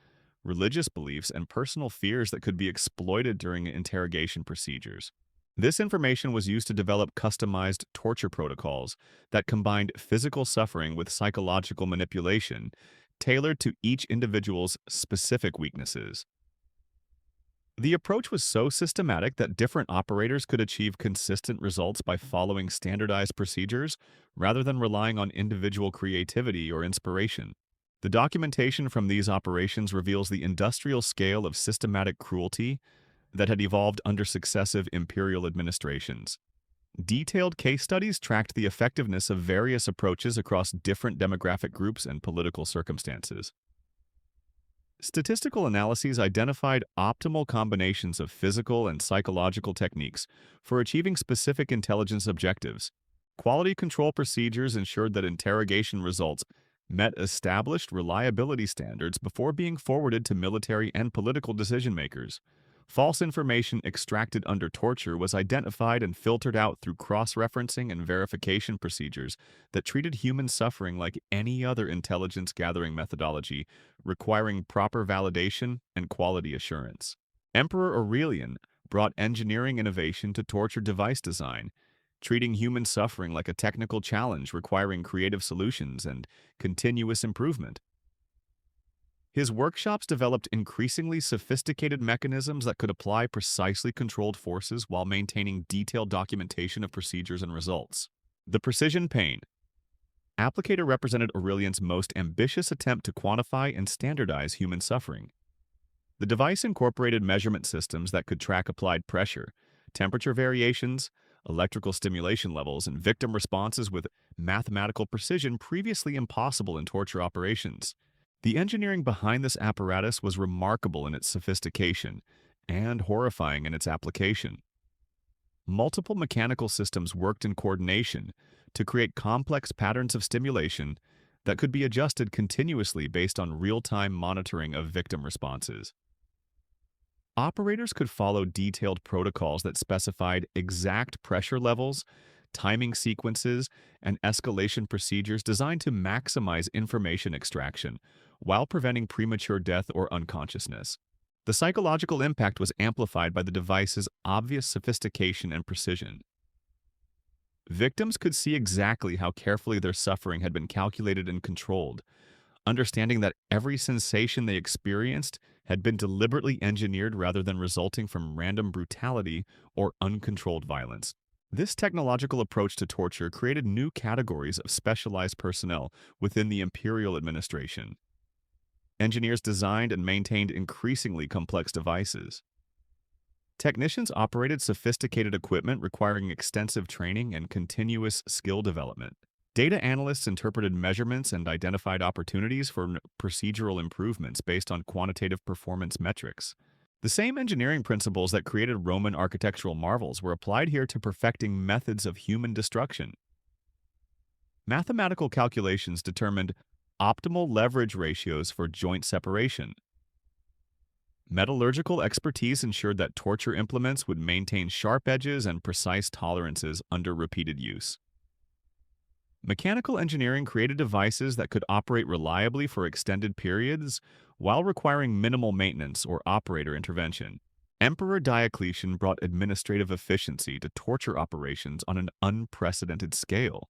religious beliefs, and personal fears that could be exploited during interrogation procedures. This information was used to develop customized torture protocols that combined physical suffering with psychological manipulation, tailored to each individual's specific weaknesses. The approach was so systematic that different operators could achieve consistent results by following standardized procedures rather than relying on individual creativity or inspiration. The documentation from these operations reveals the industrial scale of systematic cruelty that had evolved under successive imperial administrations. Detailed case studies tracked the effectiveness of various approaches across different demographic groups and political circumstances. Statistical analyses identified optimal combinations of physical and psychological techniques for achieving specific intelligence objectives. Quality control procedures ensured that interrogation results met established reliability standards before being forwarded to military and political decision-makers, False information extracted under torture was identified and filtered out through cross-referencing and verification procedures that treated human suffering like any other intelligence-gathering methodology, requiring proper validation and quality assurance. Emperor Aurelian brought engineering innovation to torture device design, treating human suffering like a technical challenge requiring creative solutions and continuous improvement. His workshops developed increasingly sophisticated mechanisms that could apply precisely controlled forces while maintaining detailed documentation of procedures and results. The precision pane applicator represented Aurelian's most ambitious attempt to quantify and standardize human suffering. The device incorporated measurement systems that could track applied pressure, temperature variations, electrical stimulation levels, and victim responses with mathematical precision previously impossible in torture operations. The engineering behind this apparatus was remarkable in its sophistication and horrifying in its application. Multiple mechanical systems worked in coordination to create complex patterns of stimulation that could be adjusted continuously based on real-time monitoring of victim responses. Operators could follow detailed protocols that specified exact pressure levels, timing sequences, and escalation procedures designed to maximize information extraction while preventing premature death or unconsciousness. The psychological impact was amplified by the device's obvious sophistication and precision. Victims could see exactly how carefully their suffering had been calculated and controlled, understanding that every sensation they experienced had been deliberately engineered rather than resulting from random brutality or uncontrolled violence. This technological approach to torture created new categories of specialized personnel within the imperial administration. Engineers designed and maintained increasingly complex devices. Technicians operated sophisticated equipment requiring extensive training and continuous skill development. Data analysts interpreted measurements and identified opportunities for procedural improvements based on quantitative performance metrics. The same engineering principles that created Roman architectural marvels were applied here to perfecting methods of human destruction. Mathematical calculations determined optimal leverage ratios for joint separation. Metallurgical expertise ensured that torture implements would maintain sharp edges and precise tolerances under repeated use. Mechanical engineering created devices that could operate reliably for extended periods while requiring minimal maintenance or operator intervention. Emperor Diocletian brought administrative efficiency to torture operations on an unprecedented scale,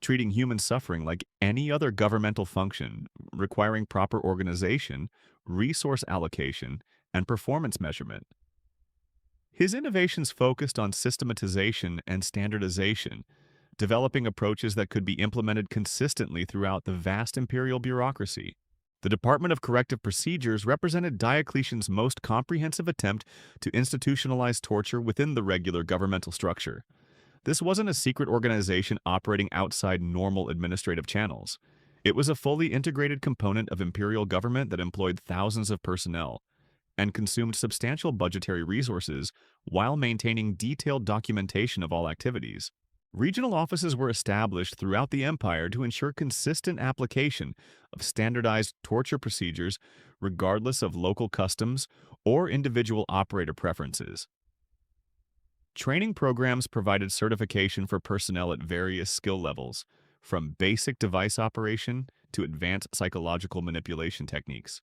treating human suffering like any other governmental function, requiring proper organization, resource allocation, and performance measurement. His innovations focused on systematization and standardization, developing approaches that could be implemented consistently throughout the vast imperial bureaucracy. The Department of Corrective Procedures represented Diocletian's most comprehensive attempt to institutionalize torture within the regular governmental structure. This wasn't a secret organization operating outside normal administrative channels. It was a fully integrated component of imperial government that employed thousands of personnel and consumed substantial budgetary resources while maintaining detailed documentation of all activities. Regional offices were established throughout the empire to ensure consistent application of standardized torture procedures regardless of local customs or individual operator preferences. Training programs provided certification for personnel at various skill levels, from basic device operation to advanced psychological manipulation techniques.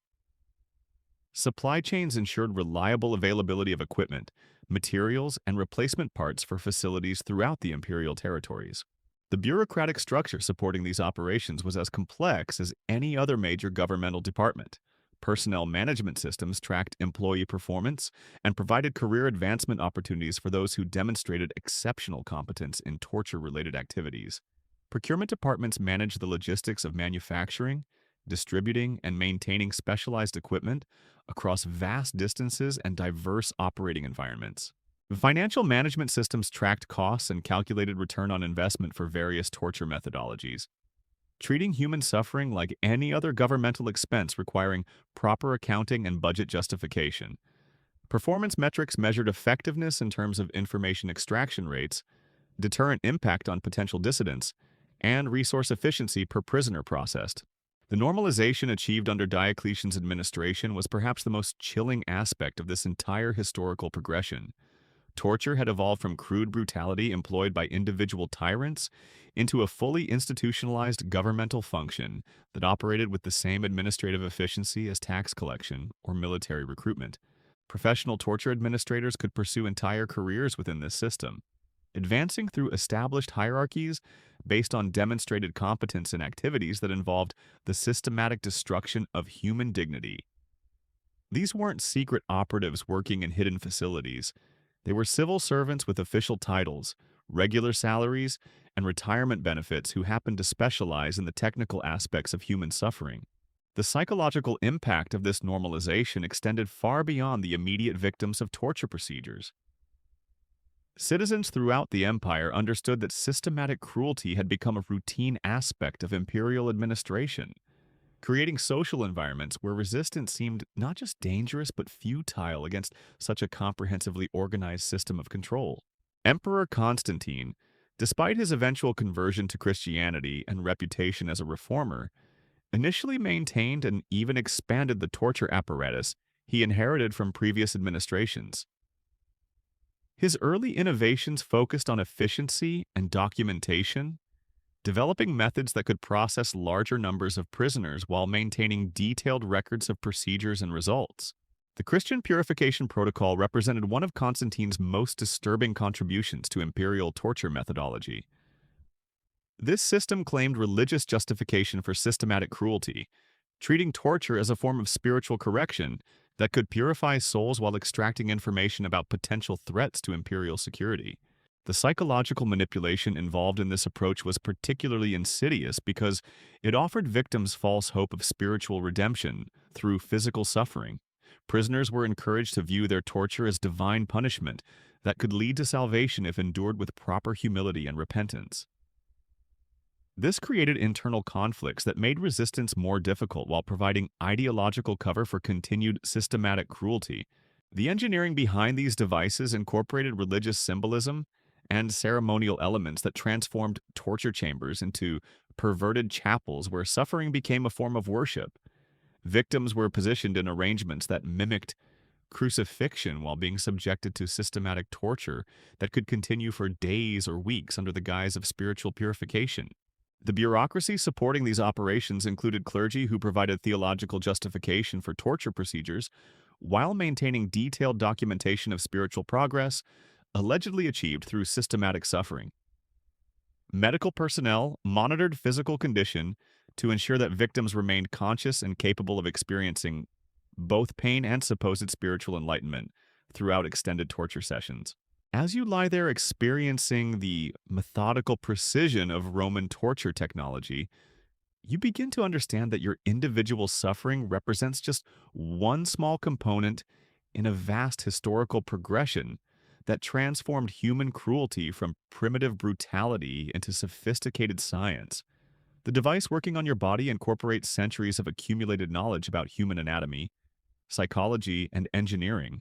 Supply chains ensured reliable availability of equipment, materials, and replacement parts for facilities throughout the imperial territories. The bureaucratic structure supporting these operations was as complex as any other major governmental department. Personnel management systems tracked employee performance and provided career advancement opportunities for those who demonstrated exceptional competence in torture-related activities. Procurement departments managed the logistics of manufacturing, distributing, and maintaining specialized equipment across vast distances and diverse operating environments. Financial management systems tracked costs and calculated return on investment for various torture methodologies, treating human suffering like any other governmental expense requiring proper accounting and budget justification. Performance metrics measured effectiveness in terms of information extraction rates, deterrent impact on potential dissidents, and resource efficiency per prisoner processed. The normalization achieved under Diocletian's administration was perhaps the most chilling aspect of this entire historical progression. Torture had evolved from crude brutality employed by individual tyrants into a fully institutionalized governmental function that operated with the same administrative efficiency as tax collection or military recruitment. Professional torture administrators could pursue entire careers within this system, advancing through established hierarchies based on demonstrated competence in activities that involved the systematic destruction of human dignity. These weren't secret operatives working in hidden facilities. They were civil servants with official titles, regular salaries, and retirement benefits who happened to specialize in the technical aspects of human suffering. The psychological impact of this normalization extended far beyond the immediate victims of torture procedures. Citizens throughout the empire understood that systematic cruelty had become a routine aspect of imperial administration, creating social environments where resistance seemed not just dangerous but futile against such a comprehensively organized system of control. Emperor Constantine, despite his eventual conversion to Christianity and reputation as a reformer, initially maintained and even expanded the torture apparatus he inherited from previous administrations. His early innovations focused on efficiency and documentation, developing methods that could process larger numbers of prisoners while maintaining detailed records of procedures and results. The Christian Purification Protocol represented one of Constantine's most disturbing contributions to imperial torture methodology. This system claimed religious justification for systematic cruelty, treating torture as a form of spiritual correction that could purify souls while extracting information about potential threats to imperial security. The psychological manipulation involved in this approach was particularly insidious because it offered victims false hope of spiritual redemption through physical suffering. Prisoners were encouraged to view their torture as divine punishment that could lead to salvation if endured with proper humility and repentance. This created internal conflicts that made resistance more difficult while providing ideological cover for continued systematic cruelty. The engineering behind these devices incorporated religious symbolism and ceremonial elements that transformed torture chambers into perverted chapels where suffering became a form of worship. Victims were positioned in arrangements that mimicked crucifixion while being subjected to systematic torture that could continue for days or weeks under the guise of spiritual purification. The bureaucracy supporting these operations included clergy who provided theological justification for torture procedures while maintaining detailed documentation of spiritual progress, allegedly achieved through systematic suffering. Medical personnel monitored physical condition to ensure that victims remained conscious and capable of experiencing both pain and supposed spiritual enlightenment throughout extended torture sessions. As you lie there experiencing the methodical precision of Roman torture technology, you begin to understand that your individual suffering represents just one small component in a vast historical progression that transformed human cruelty from primitive brutality into sophisticated science. The device working on your body incorporates centuries of accumulated knowledge about human anatomy, psychology, and engineering,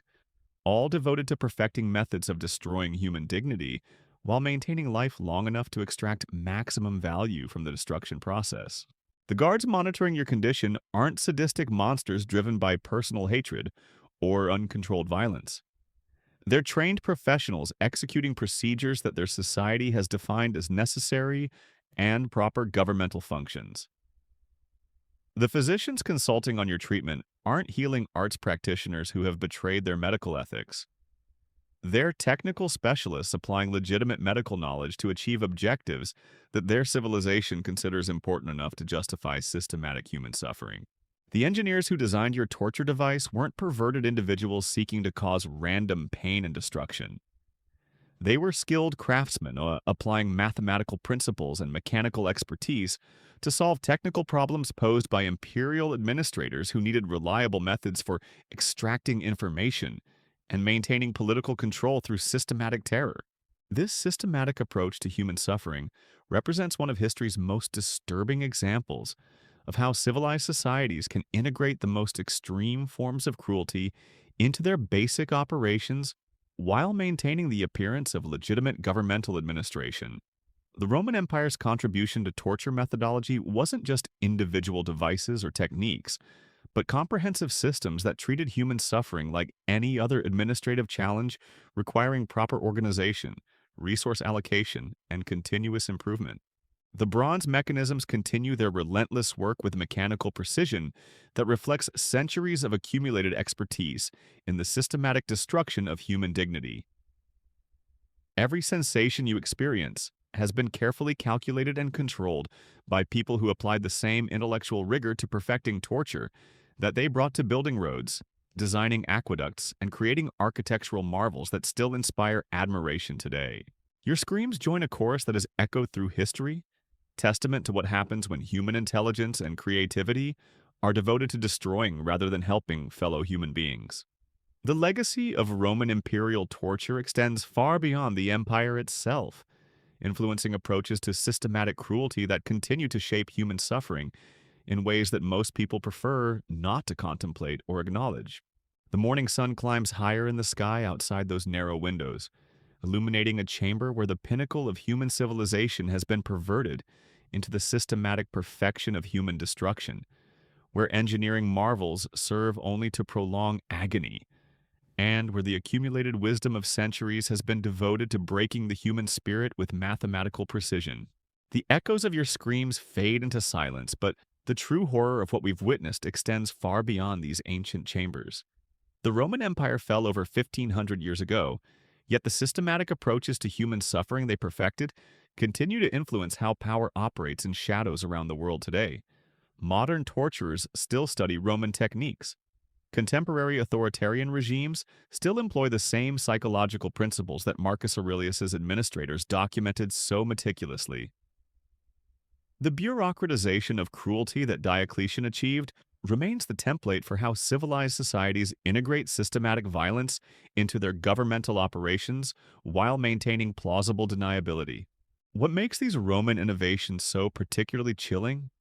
all devoted to perfecting methods of destroying human dignity while maintaining life long enough to extract maximum value from the destruction process. The guards monitoring your condition aren't sadistic monsters driven by personal hatred or uncontrolled violence. They're trained professionals executing procedures that their society has defined as necessary and proper governmental functions. The physicians consulting on your treatment aren't healing arts practitioners who have betrayed their medical ethics. They're technical specialists applying legitimate medical knowledge to achieve objectives that their civilization considers important enough to justify systematic human suffering. The engineers who designed your torture device weren't perverted individuals seeking to cause random pain and destruction. They were skilled craftsmen applying mathematical principles and mechanical expertise to solve technical problems posed by imperial administrators who needed reliable methods for extracting information and maintaining political control through systematic terror. This systematic approach to human suffering represents one of history's most disturbing examples of how civilized societies can integrate the most extreme forms of cruelty into their basic operations while maintaining the appearance of legitimate governmental administration. The Roman Empire's contribution to torture methodology wasn't just individual devices or techniques, but comprehensive systems that treated human suffering like any other administrative challenge requiring proper organization, resource allocation, and continuous improvement. The bronze mechanisms continue their relentless work with mechanical precision that reflects centuries of accumulated expertise in the systematic destruction of human dignity. Every sensation you experience has been carefully calculated and controlled by people who applied the same intellectual rigor to perfecting torture that they brought to building roads, designing aqueducts, and creating architectural marvels that still inspire admiration today. Your screams join a chorus that has echoed through history, testament to what happens when human intelligence and creativity are devoted to destroying rather than helping fellow human beings. The legacy of Roman imperial torture extends far beyond the empire itself, influencing approaches to systematic cruelty that continue to shape human suffering in ways that most people prefer not to contemplate or acknowledge. The morning sun climbs higher in the sky outside those narrow windows, illuminating a chamber where the pinnacle of human civilization has been perverted into the systematic perfection of human destruction, where engineering marvels serve only to prolong agony, and where the accumulated wisdom of centuries has been devoted to breaking the human spirit with mathematical precision. The echoes of your screams fade into silence, but the true horror of what we've witnessed extends far beyond these ancient chambers. The Roman Empire fell over 1,500 years ago, yet the systematic approaches to human suffering they perfected continue to influence how power operates in shadows around the world today. Modern torturers still study Roman techniques. Contemporary authoritarian regimes still employ the same psychological principles that Marcus Aurelius's administrators documented so meticulously. The bureaucratization of cruelty that Diocletian achieved remains the template for how civilized societies integrate systematic violence into their governmental operations while maintaining plausible deniability. What makes these Roman innovations so particularly chilling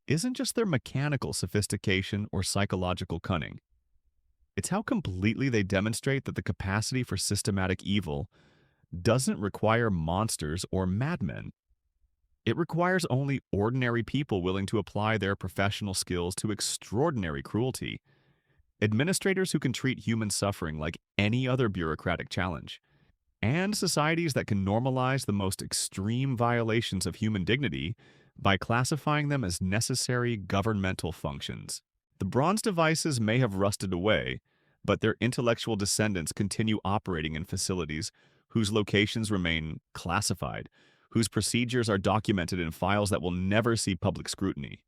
isn't just their mechanical sophistication or psychological cunning. It's how completely they demonstrate that the capacity for systematic evil doesn't require monsters or madmen. It requires only ordinary people willing to apply their professional skills to extraordinary cruelty, administrators who can treat human suffering like any other bureaucratic challenge, and societies that can normalize the most extreme violations of human dignity by classifying them as necessary governmental functions. The bronze devices may have rusted away, but their intellectual descendants continue operating in facilities whose locations remain classified, whose procedures are documented in files that will never see public scrutiny.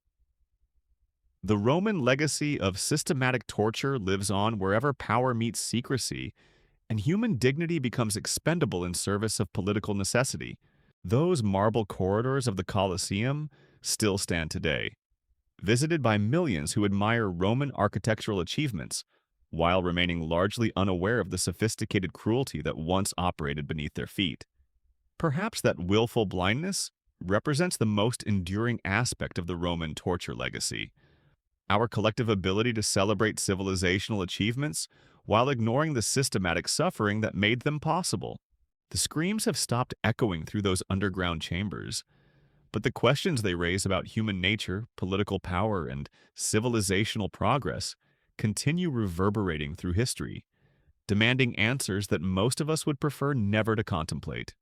The Roman legacy of systematic torture lives on wherever power meets secrecy, and human dignity becomes expendable in service of political necessity. Those marble corridors of the Colosseum still stand today, visited by millions who admire Roman architectural achievements, while remaining largely unaware of the sophisticated cruelty that once operated beneath their feet. Perhaps that willful blindness represents the most enduring aspect of the Roman torture legacy. Our collective ability to celebrate civilizational achievements while ignoring the systematic suffering that made them possible. The screams have stopped echoing through those underground chambers, but the questions they raise about human nature, political power, and civilizational progress continue reverberating through history, demanding answers that most of us would prefer never to contemplate.